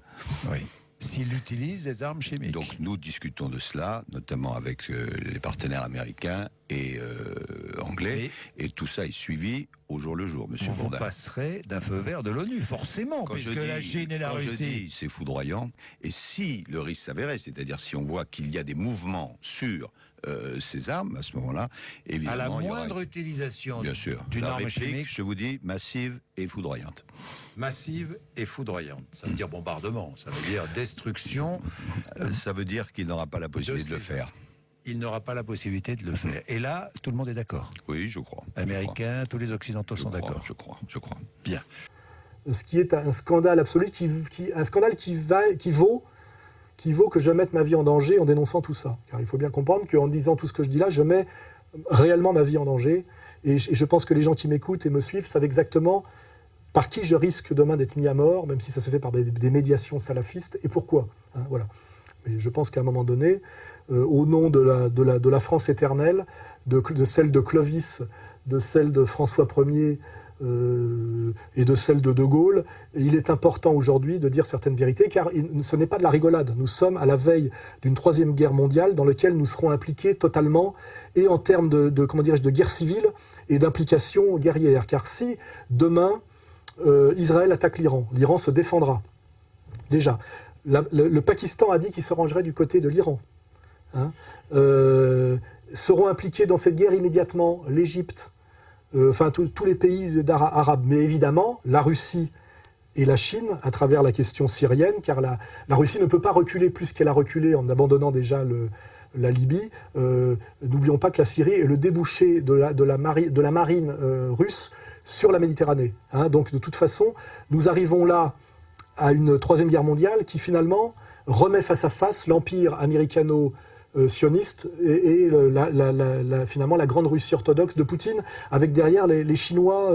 Oui. S'il utilise des armes chimiques. Donc nous discutons de cela, notamment avec les partenaires américains et anglais, et tout ça est suivi au jour le jour, monsieur Bourdin. Vous passerez d'un feu vert de l'ONU, forcément, puisque la Chine et la Russie... c'est foudroyant, et si le risque s'avérait, c'est-à-dire si on voit qu'il y a des mouvements sur ces armes, à ce moment-là, évidemment... À la moindre utilisation d'une arme chimique... Je vous dis, massive et foudroyante. Massive et foudroyante. Ça veut dire bombardement, ça veut dire destruction... ça veut dire qu'il n'aura pas la possibilité de le faire. Il n'aura pas la possibilité de le faire. Et là, tout le monde est d'accord. Oui, je crois. Américains, tous les Occidentaux sont d'accord. Je crois. Bien. Ce qui est un scandale absolu, un scandale qui vaut que je mette ma vie en danger en dénonçant tout ça. Car il faut bien comprendre qu'en disant tout ce que je dis là, je mets réellement ma vie en danger. Et je pense que les gens qui m'écoutent et me suivent savent exactement par qui je risque demain d'être mis à mort, même si ça se fait par des médiations salafistes, et pourquoi. Hein, voilà. Mais je pense qu'à un moment donné, au nom de la France éternelle, de celle de Clovis, de celle de François Ier et de celle de Gaulle, il est important aujourd'hui de dire certaines vérités, car ce n'est pas de la rigolade. Nous sommes à la veille d'une troisième guerre mondiale dans laquelle nous serons impliqués totalement, et en termes de guerre civile et d'implication guerrière. Car si demain Israël attaque l'Iran, l'Iran se défendra. Déjà. Le Pakistan a dit qu'il se rangerait du côté de l'Iran. Hein, seront impliqués dans cette guerre immédiatement l'Égypte, tous les pays arabes. Mais évidemment, la Russie et la Chine, à travers la question syrienne, car la Russie ne peut pas reculer plus qu'elle a reculé en abandonnant déjà la Libye. N'oublions pas que la Syrie est le débouché de la marine russe sur la Méditerranée. Hein, donc de toute façon, nous arrivons là à une troisième guerre mondiale qui finalement remet face à face l'empire américano-sioniste et finalement la grande Russie orthodoxe de Poutine, avec derrière les Chinois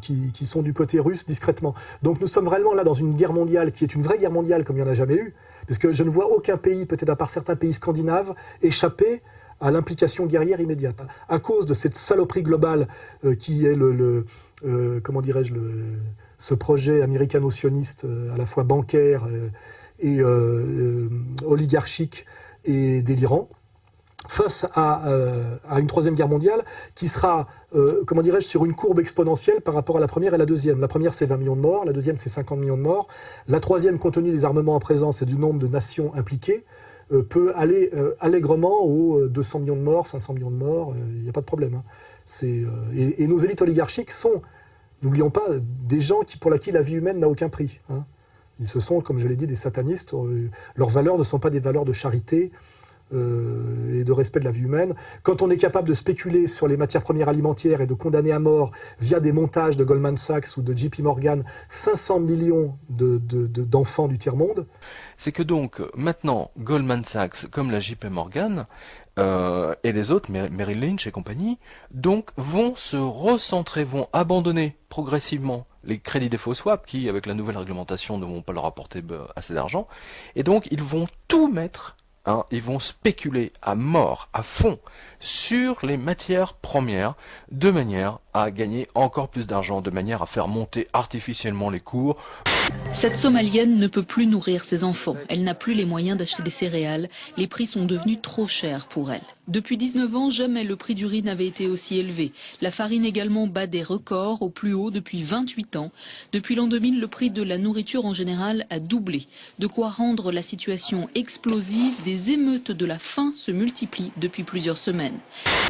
qui sont du côté russe discrètement. Donc nous sommes vraiment là dans une guerre mondiale qui est une vraie guerre mondiale comme il n'y en a jamais eu, parce que je ne vois aucun pays, peut-être à part certains pays scandinaves, échapper à l'implication guerrière immédiate. À cause de cette saloperie globale qui est ce projet américano-sioniste à la fois bancaire et oligarchique et délirant. face à une troisième guerre mondiale qui sera, comment dirais-je, sur une courbe exponentielle par rapport à la première et la deuxième. La première, c'est 20 millions de morts, la deuxième, c'est 50 millions de morts. La troisième, compte tenu des armements en présence et du nombre de nations impliquées, peut aller allègrement aux 200 millions de morts, 500 millions de morts, il n'y a pas de problème. Hein. Et nos élites oligarchiques sont, n'oublions pas, des gens pour qui la vie humaine n'a aucun prix. Hein. Ils sont, comme je l'ai dit, des satanistes. Leurs valeurs ne sont pas des valeurs de charité et de respect de la vie humaine. Quand on est capable de spéculer sur les matières premières alimentaires et de condamner à mort, via des montages de Goldman Sachs ou de JP Morgan, 500 millions d'enfants du tiers-monde. C'est que donc, maintenant, Goldman Sachs, comme la JP Morgan, et les autres, Merrill Lynch et compagnie, donc vont se recentrer, vont abandonner progressivement les crédits défaut swap qui, avec la nouvelle réglementation, ne vont pas leur apporter assez d'argent, et donc ils vont tout mettre, hein, ils vont spéculer à mort, à fond, sur les matières premières, de manière à gagner encore plus d'argent, de manière à faire monter artificiellement les cours. Cette Somalienne ne peut plus nourrir ses enfants. Elle n'a plus les moyens d'acheter des céréales. Les prix sont devenus trop chers pour elle. Depuis 19 ans, jamais le prix du riz n'avait été aussi élevé. La farine également bat des records au plus haut depuis 28 ans. Depuis l'an 2000, le prix de la nourriture en général a doublé. De quoi rendre la situation explosive. Des émeutes de la faim se multiplient depuis plusieurs semaines.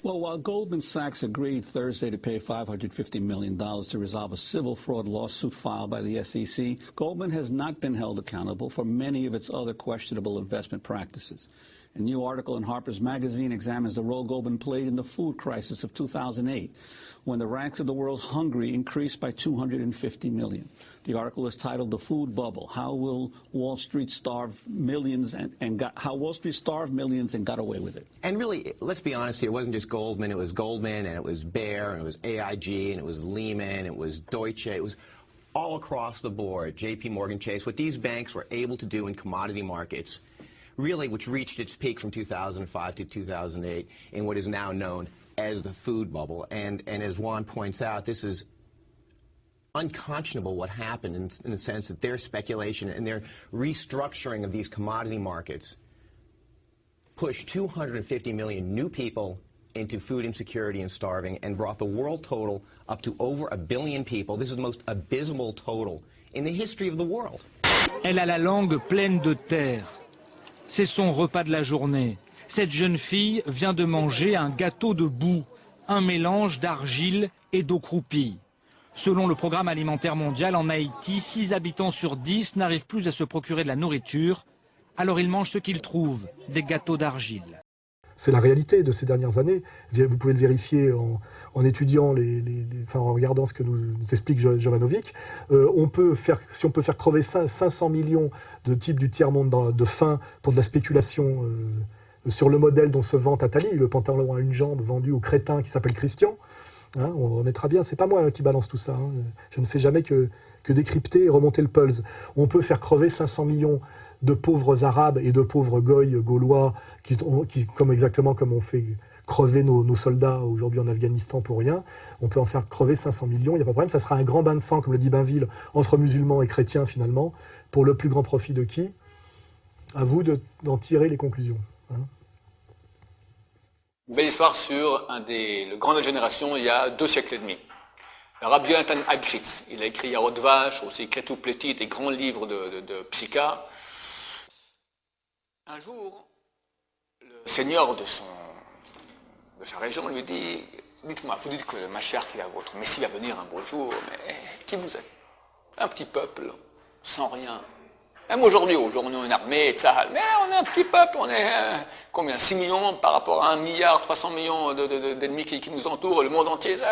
Well, while Goldman Sachs agreed Thursday to pay $550 million to resolve a civil fraud lawsuit filed by the SEC, Goldman has not been held accountable for many of its other questionable investment practices. A new article in Harper's Magazine examines the role Goldman played in the food crisis of 2008, when the ranks of the world's hungry increased by 250 million. The article is titled "The Food Bubble: How Will Wall Street Starve Millions How Wall Street Starved Millions and Got Away with It." And really, let's be honest here, it wasn't just Goldman. It was Goldman, and it was Bayer, and it was AIG, and it was Lehman, it was Deutsche. It was all across the board. J.P. Morgan Chase. What these banks were able to do in commodity markets, really, which reached its peak from 2005 to 2008 in what is now known as the food bubble. And as Juan points out, this is unconscionable what happened in the sense that their speculation and their restructuring of these commodity markets pushed 250 million new people into food insecurity and starving and brought the world total up to over 1 billion people. This is the most abysmal total in the history of the world. Elle a la langue pleine de terre. C'est son repas de la journée. Cette jeune fille vient de manger un gâteau de boue, un mélange d'argile et d'eau croupie. Selon le Programme alimentaire mondial, en Haïti, 6 habitants sur 10 n'arrivent plus à se procurer de la nourriture. Alors ils mangent ce qu'ils trouvent, des gâteaux d'argile. C'est la réalité de ces dernières années. Vous pouvez le vérifier en étudiant, en regardant ce que nous explique Jovanovic. Si on peut faire crever 500 millions de types du tiers-monde de faim pour de la spéculation sur le modèle dont se vante Attali, le pantalon à une jambe vendu au crétin qui s'appelle Christian, hein, on est très bien. C'est pas moi qui balance tout ça. Hein. Je ne fais jamais que décrypter et remonter le pulse. On peut faire crever 500 millions de pauvres Arabes et de pauvres Goïs gaulois qui exactement comme on fait crever nos soldats aujourd'hui en Afghanistan pour rien. On peut en faire crever 500 millions, il n'y a pas de problème. Ça sera un grand bain de sang, comme le dit Bainville, entre musulmans et chrétiens finalement, pour le plus grand profit de qui? À vous d'en tirer les conclusions. Hein. Une belle histoire sur le grand de la génération il y a 2 siècles et demi. Le Rabbi Yonatan Eibschitz, il a écrit Yarod Vache, aussi Kretou Pleti, des grands livres de psycha. Un jour, le seigneur de sa région lui dit « Dites-moi, vous dites que le Mashiach, votre Messie va venir un beau jour, mais qui vous êtes? Un petit peuple, sans rien. Même aujourd'hui, on a une armée, Tzahal, mais on est un petit peuple, on est combien? 6 millions par rapport à 1 milliard 300 millions d'ennemis qui nous entourent, le monde entier. Il ne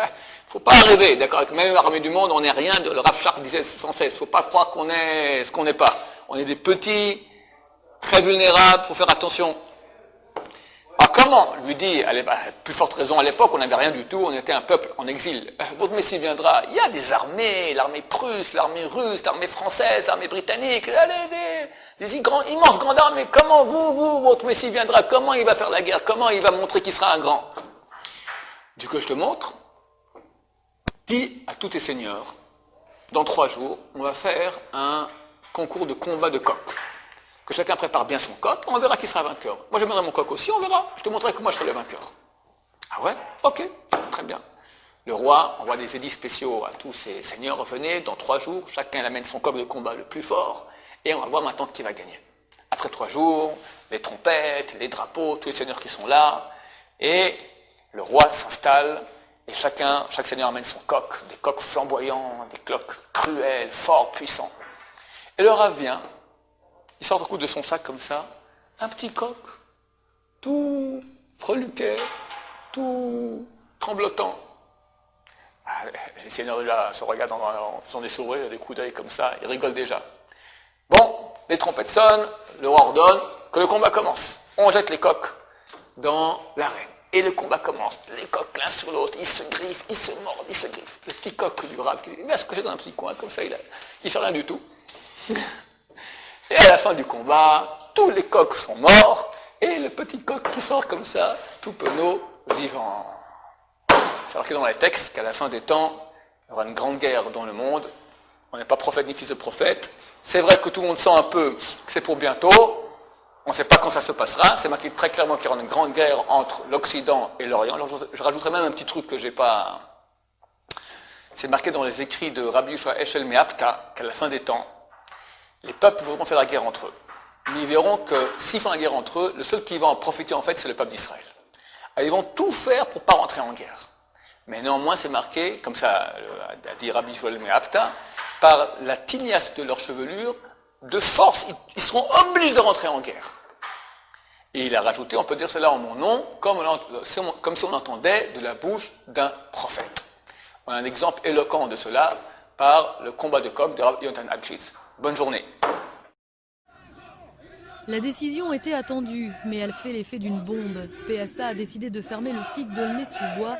faut pas rêver, d'accord? Avec même l'armée du monde, on n'est rien. Le Rav Shark disait sans cesse, il ne faut pas croire qu'on est ce qu'on n'est pas. On est des petits, très vulnérables, il faut faire attention. Alors comment lui dit, plus forte raison à l'époque, on n'avait rien du tout, on était un peuple en exil. Votre Messie viendra, il y a des armées, l'armée prusse, l'armée russe, l'armée française, l'armée britannique, des immenses grandes armées. Comment votre Messie viendra, comment il va faire la guerre, comment il va montrer qu'il sera un grand? Du coup, je te montre, dis à tous tes seigneurs, dans 3 jours, on va faire un concours de combat de coq. que chacun prépare bien son coq, on verra qui sera vainqueur. Moi, je mènerai mon coq aussi, on verra. Je te montrerai que moi, je serai le vainqueur. Ah ouais? Ok, très bien. Le roi envoie des édits spéciaux à tous ses seigneurs. Revenez, dans 3 jours, chacun amène son coq de combat le plus fort, et on va voir maintenant qui va gagner. Après 3 jours, les trompettes, les drapeaux, tous les seigneurs qui sont là, et le roi s'installe, et chaque seigneur amène son coq, des coqs flamboyants, des coqs cruels, forts, puissants. Et le roi vient, il sort du coup de son sac comme ça, un petit coq, tout freluquet, tout tremblotant. Les seigneurs là se regardent en faisant des sourires, des coups d'œil comme ça, ils rigolent déjà. Bon, les trompettes sonnent, le roi ordonne que le combat commence. On jette les coqs dans l'arène. Et le combat commence. Les coqs l'un sur l'autre, ils se griffent, ils se mordent, ils se griffent. Le petit coq du rab, il va se cocher dans un petit coin, comme ça, il fait rien du tout. Et à la fin du combat, tous les coqs sont morts, et le petit coq qui sort comme ça, tout penaud, vivant. C'est marqué dans les textes qu'à la fin des temps, il y aura une grande guerre dans le monde. On n'est pas prophète ni fils de prophète. C'est vrai que tout le monde sent un peu que c'est pour bientôt. On ne sait pas quand ça se passera. C'est marqué très clairement qu'il y aura une grande guerre entre l'Occident et l'Orient. Alors je rajouterai même un petit truc que j'ai pas... C'est marqué dans les écrits de Rabbi Yehoshua Eshel Meapta qu'à la fin des temps, les peuples voudront faire la guerre entre eux. Mais ils verront que s'ils font la guerre entre eux, le seul qui va en profiter en fait, c'est le peuple d'Israël. Alors, ils vont tout faire pour ne pas rentrer en guerre. Mais néanmoins, c'est marqué, comme ça a dit Rabbi Yehoshua Meapta, par la tignasse de leur chevelure, de force, ils seront obligés de rentrer en guerre. Et il a rajouté, on peut dire cela en mon nom, comme si on entendait de la bouche d'un prophète. On a un exemple éloquent de cela par le combat de coq de Rav Yonatan Abshitz. Bonne journée. La décision était attendue, mais elle fait l'effet d'une bombe. PSA a décidé de fermer le site d'Aulnay-sous-Bois.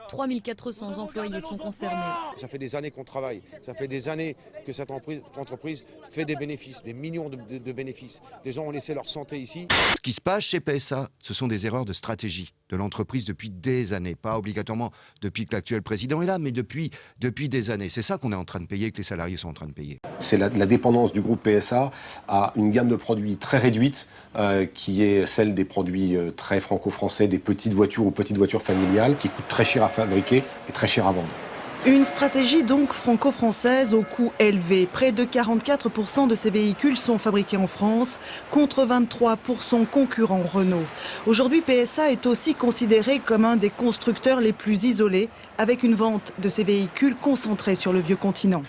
3400 employés sont concernés. Ça fait des années qu'on travaille, ça fait des années que cette entreprise fait des bénéfices, des millions de bénéfices. Des gens ont laissé leur santé ici. Ce qui se passe chez PSA, ce sont des erreurs de stratégie de l'entreprise depuis des années. Pas obligatoirement depuis que l'actuel président est là, mais depuis des années. C'est ça qu'on est en train de payer, que les salariés sont en train de payer. C'est la dépendance du groupe PSA à une gamme de produits très réduite, qui est celle des produits très franco-français, des petites voitures ou petites voitures familiales, qui coûtent très cher à fabriquer et très cher à vendre. Une stratégie donc franco-française au coût élevé. Près de 44% de ces véhicules sont fabriqués en France, contre 23% concurrents Renault. Aujourd'hui, PSA est aussi considéré comme un des constructeurs les plus isolés, avec une vente de ces véhicules concentrée sur le vieux continent.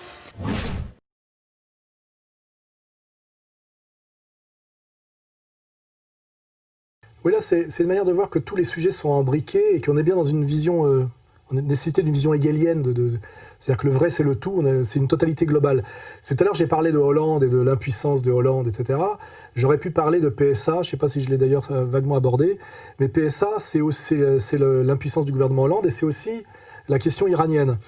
Oui, là, c'est une manière de voir que tous les sujets sont embriqués et qu'on est bien dans une vision, on a nécessité d'une vision hegelienne. C'est-à-dire que le vrai, c'est le tout, c'est une totalité globale. Tout à l'heure, j'ai parlé de Hollande et de l'impuissance de Hollande, etc. J'aurais pu parler de PSA, je ne sais pas si je l'ai d'ailleurs vaguement abordé, mais PSA, c'est l'impuissance du gouvernement Hollande et c'est aussi la question iranienne.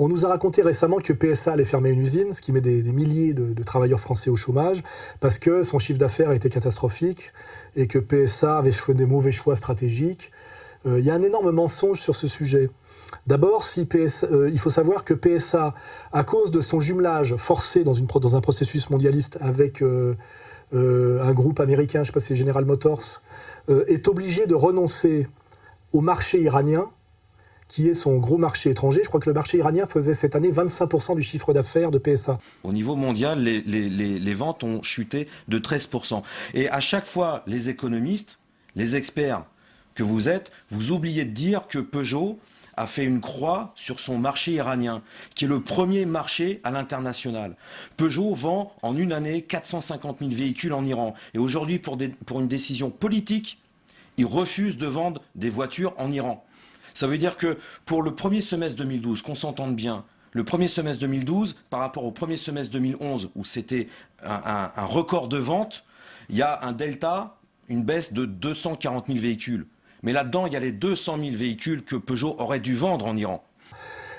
On nous a raconté récemment que PSA allait fermer une usine, ce qui met des milliers de travailleurs français au chômage, parce que son chiffre d'affaires était catastrophique et que PSA avait fait des mauvais choix stratégiques. Il y a un énorme mensonge sur ce sujet. D'abord, il faut savoir que PSA, à cause de son jumelage forcé dans un processus mondialiste avec un groupe américain, je ne sais pas si c'est General Motors, est obligé de renoncer au marché iranien, qui est son gros marché étranger. Je crois que le marché iranien faisait cette année 25% du chiffre d'affaires de PSA. Au niveau mondial, les ventes ont chuté de 13%. Et à chaque fois, les économistes, les experts que vous êtes, vous oubliez de dire que Peugeot a fait une croix sur son marché iranien, qui est le premier marché à l'international. Peugeot vend en une année 450 000 véhicules en Iran. Et aujourd'hui, pour une décision politique, ils refusent de vendre des voitures en Iran. Ça veut dire que pour le premier semestre 2012, qu'on s'entende bien, le premier semestre 2012 par rapport au premier semestre 2011 où c'était un record de vente, il y a un delta, une baisse de 240 000 véhicules. Mais là-dedans, il y a les 200 000 véhicules que Peugeot aurait dû vendre en Iran.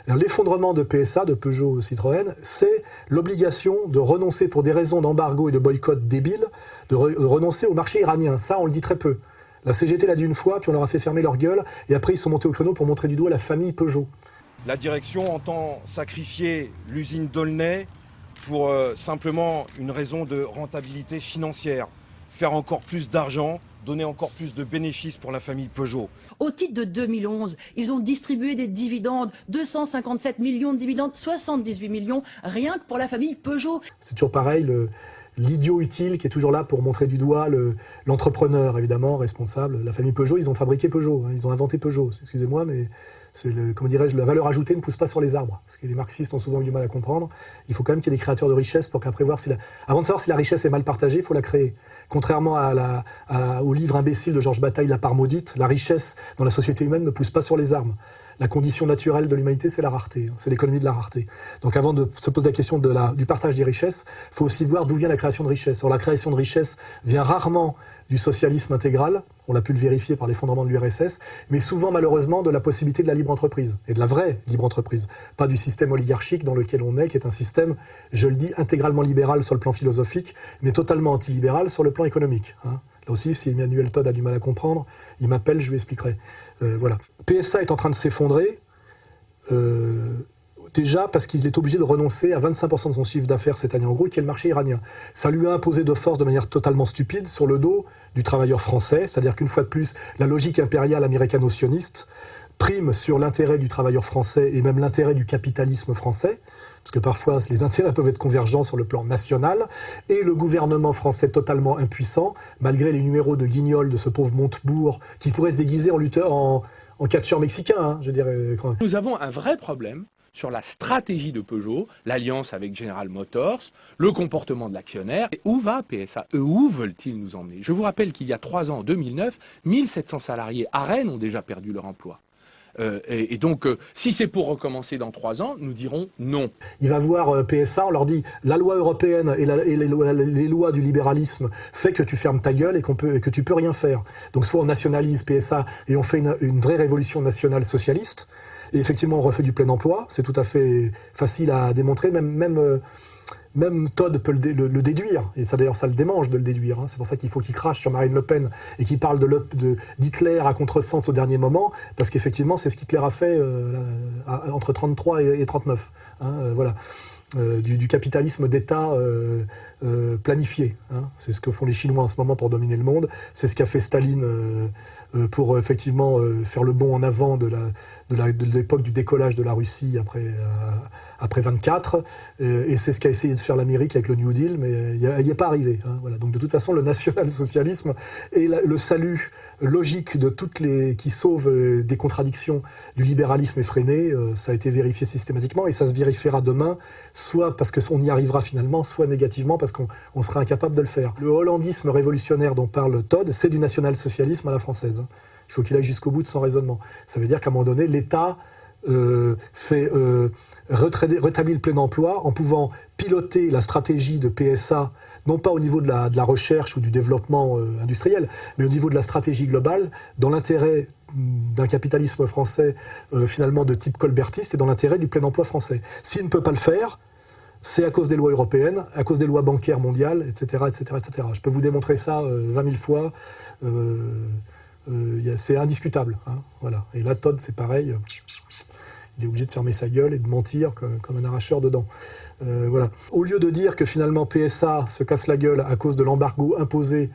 L'effondrement de PSA, de Peugeot Citroën, c'est l'obligation de renoncer pour des raisons d'embargo et de boycott débiles, de renoncer au marché iranien. Ça, on le dit très peu. La CGT l'a dit une fois, puis on leur a fait fermer leur gueule, et après ils sont montés au créneau pour montrer du doigt la famille Peugeot. La direction entend sacrifier l'usine d'Aulnay pour simplement une raison de rentabilité financière. faire encore plus d'argent, donner encore plus de bénéfices pour la famille Peugeot. Au titre de 2011, ils ont distribué des dividendes, 257 millions de dividendes, 78 millions, rien que pour la famille Peugeot. C'est toujours pareil, l'idiot utile qui est toujours là pour montrer du doigt l'entrepreneur, évidemment, responsable. La famille Peugeot, ils ont fabriqué Peugeot, hein, ils ont inventé Peugeot, excusez-moi, mais comment dirais-je, la valeur ajoutée ne pousse pas sur les arbres. Ce que les marxistes ont souvent eu du mal à comprendre. Il faut quand même qu'il y ait des créateurs de richesse pour qu'après voir avant de savoir si la richesse est mal partagée, il faut la créer. Contrairement au livre imbécile de Georges Bataille, La part maudite, la richesse dans la société humaine ne pousse pas sur les arbres. La condition naturelle de l'humanité, c'est la rareté, c'est l'économie de la rareté. Donc avant de se poser la question du partage des richesses, il faut aussi voir d'où vient la création de richesse. Or la création de richesse vient rarement du socialisme intégral, on l'a pu le vérifier par l'effondrement de l'URSS, mais souvent malheureusement de la possibilité de la libre entreprise, et de la vraie libre entreprise, pas du système oligarchique dans lequel on est, qui est un système, je le dis, intégralement libéral sur le plan philosophique, mais totalement antilibéral sur le plan économique. Hein. Là aussi, si Emmanuel Todd a du mal à comprendre, il m'appelle, je lui expliquerai. Voilà. PSA est en train de s'effondrer, déjà parce qu'il est obligé de renoncer à 25% de son chiffre d'affaires cette année en gros, qui est le marché iranien. Ça lui a imposé de force de manière totalement stupide sur le dos du travailleur français, c'est-à-dire qu'une fois de plus, la logique impériale américano-sioniste prime sur l'intérêt du travailleur français et même l'intérêt du capitalisme français, parce que parfois les intérêts peuvent être convergents sur le plan national, et le gouvernement français totalement impuissant, malgré les numéros de guignol de ce pauvre Montebourg, qui pourrait se déguiser en lutteur, en catcheur mexicain, hein, je dirais. Nous avons un vrai problème sur la stratégie de Peugeot, l'alliance avec General Motors, le comportement de l'actionnaire. Et où va PSA? Où veulent-ils nous emmener? Je vous rappelle qu'il y a 3 ans, en 2009, 1700 salariés à Rennes ont déjà perdu leur emploi. Et donc, si c'est pour recommencer dans 3 ans, nous dirons non. Il va voir PSA, on leur dit la loi européenne et les lois du libéralisme fait que tu fermes ta gueule et que tu peux rien faire. Donc soit on nationalise PSA et on fait une vraie révolution nationale socialiste, et effectivement on refait du plein emploi, c'est tout à fait facile à démontrer, même Todd peut le déduire, et ça d'ailleurs ça le démange de le déduire, hein. C'est pour ça qu'il faut qu'il crache sur Marine Le Pen et qu'il parle d'Hitler à contresens au dernier moment, parce qu'effectivement c'est ce qu'Hitler a fait entre 33 et 39, hein, voilà. Du capitalisme d'État planifié, hein. C'est ce que font les Chinois en ce moment pour dominer le monde, c'est ce qu'a fait Staline pour effectivement faire le bond en avant de l'époque du décollage de la Russie après 24, et c'est ce qu'a essayé de faire l'Amérique avec le New Deal, mais il n'y est pas arrivé, hein, voilà. Donc de toute façon le national-socialisme est le salut logique de qui sauve des contradictions du libéralisme effréné, ça a été vérifié systématiquement et ça se vérifiera demain, soit parce qu'on y arrivera finalement, soit négativement parce qu'on sera incapable de le faire. Le hollandisme révolutionnaire dont parle Todd, c'est du national-socialisme à la française. Il faut qu'il aille jusqu'au bout de son raisonnement. Ça veut dire qu'à un moment donné, l'État rétablit le plein emploi en pouvant piloter la stratégie de PSA, non pas au niveau de la recherche ou du développement industriel, mais au niveau de la stratégie globale, dans l'intérêt d'un capitalisme français finalement de type colbertiste et dans l'intérêt du plein emploi français. S'il ne peut pas le faire, c'est à cause des lois européennes, à cause des lois bancaires mondiales, etc., etc., etc. Je peux vous démontrer ça 20 000 fois. C'est indiscutable, hein, voilà. Et là, Todd, c'est pareil. Il est obligé de fermer sa gueule et de mentir comme un arracheur de dents. Voilà. Au lieu de dire que finalement PSA se casse la gueule à cause de l'embargo imposé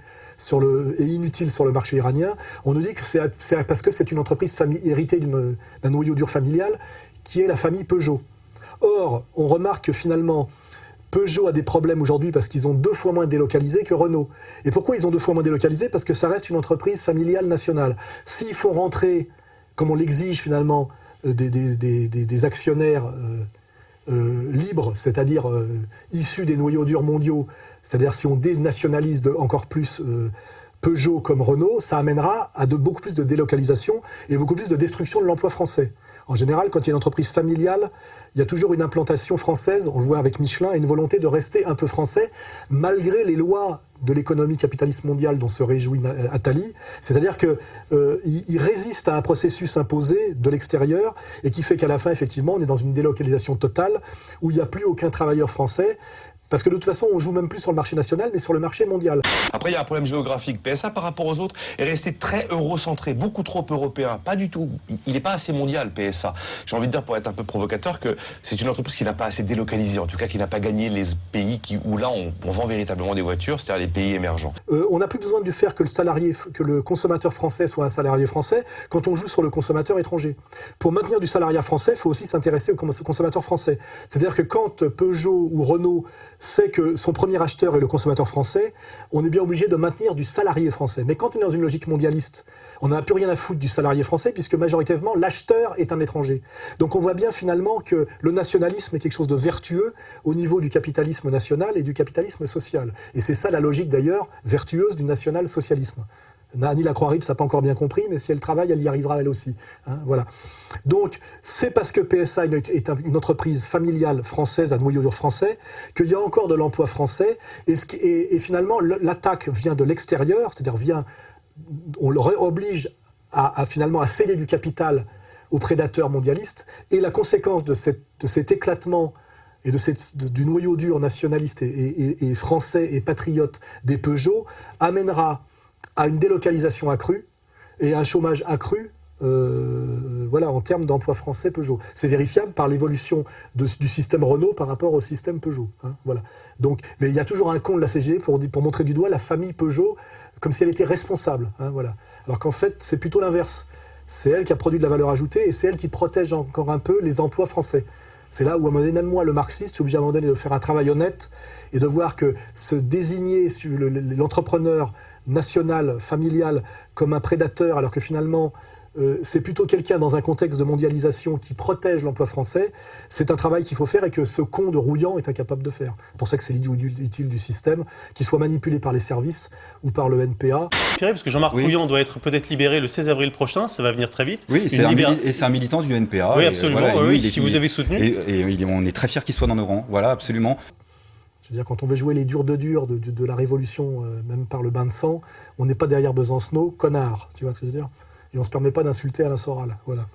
et inutile sur le marché iranien, on nous dit que c'est parce que c'est une entreprise héritée d'un noyau dur familial qui est la famille Peugeot. Or, on remarque que finalement, Peugeot a des problèmes aujourd'hui parce qu'ils ont 2 fois moins délocalisé que Renault. Et pourquoi ils ont 2 fois moins délocalisé? Parce que ça reste une entreprise familiale nationale. S'il faut rentrer, comme on l'exige finalement, des actionnaires libres, c'est-à-dire issus des noyaux durs mondiaux, c'est-à-dire si on dénationalise encore plus Peugeot comme Renault, ça amènera à beaucoup plus de délocalisation et beaucoup plus de destruction de l'emploi français. En général, quand il y a une entreprise familiale, il y a toujours une implantation française, on le voit avec Michelin, et une volonté de rester un peu français, malgré les lois de l'économie capitaliste mondiale dont se réjouit Attali. C'est-à-dire qu'il résiste à un processus imposé de l'extérieur, et qui fait qu'à la fin, effectivement, on est dans une délocalisation totale, où il n'y a plus aucun travailleur français, Parce que de toute façon, on joue même plus sur le marché national, mais sur le marché mondial. Après, il y a un problème géographique. PSA, par rapport aux autres, est resté très eurocentré, beaucoup trop européen. Pas du tout. Il n'est pas assez mondial, PSA. J'ai envie de dire, pour être un peu provocateur, que c'est une entreprise qui n'a pas assez délocalisé, en tout cas qui n'a pas gagné les pays où là, on vend véritablement des voitures, c'est-à-dire les pays émergents. On n'a plus besoin de faire que le consommateur français soit un salarié français quand on joue sur le consommateur étranger. Pour maintenir du salariat français, il faut aussi s'intéresser au consommateur français. C'est-à-dire que quand Peugeot ou Renault sait que son premier acheteur est le consommateur français, on est bien obligé de maintenir du salarié français. Mais quand on est dans une logique mondialiste, on n'a plus rien à foutre du salarié français puisque majoritairement l'acheteur est un étranger. Donc on voit bien finalement que le nationalisme est quelque chose de vertueux au niveau du capitalisme national et du capitalisme social. Et c'est ça la logique d'ailleurs vertueuse du national-socialisme. Annie Lacroix-Rips n'a pas encore bien compris, mais si elle travaille, elle y arrivera elle aussi. Hein, voilà. Donc, c'est parce que PSA est une entreprise familiale française à noyau dur français qu'il y a encore de l'emploi français. Et finalement, l'attaque vient de l'extérieur, c'est-à-dire on leur oblige finalement à céder du capital aux prédateurs mondialistes. Et la conséquence de cet éclatement et du noyau dur nationaliste et français et patriote des Peugeot amènera à une délocalisation accrue et à un chômage accru voilà, en termes d'emploi français Peugeot. C'est vérifiable par l'évolution du système Renault par rapport au système Peugeot. Hein, voilà. Donc, mais il y a toujours un con de la CGT pour montrer du doigt la famille Peugeot comme si elle était responsable. Hein, voilà. Alors qu'en fait, c'est plutôt l'inverse. C'est elle qui a produit de la valeur ajoutée et c'est elle qui protège encore un peu les emplois français. C'est là où, à un moment donné, même moi, le marxiste, je suis obligé à un moment donné de faire un travail honnête et de voir que se désigner l'entrepreneur national, familial, comme un prédateur, alors que finalement, c'est plutôt quelqu'un dans un contexte de mondialisation qui protège l'emploi français, c'est un travail qu'il faut faire et que ce con de Rouillant est incapable de faire. C'est pour ça que c'est l'idiot utile du système, qu'il soit manipulé par les services ou par le NPA. Parce que Jean-Marc Rouillant doit être peut-être libéré le 16 avril prochain, ça va venir très vite. Oui, c'est un militant du NPA. Oui, absolument, voilà, oui, qui vous avez soutenu. Et on est très fiers qu'il soit dans nos rangs, voilà, absolument. Je veux dire, quand on veut jouer les durs de la Révolution, même par le bain de sang, on n'est pas derrière Besancenot, connard, tu vois ce que je veux dire? Et on ne se permet pas d'insulter Alain Soral, voilà.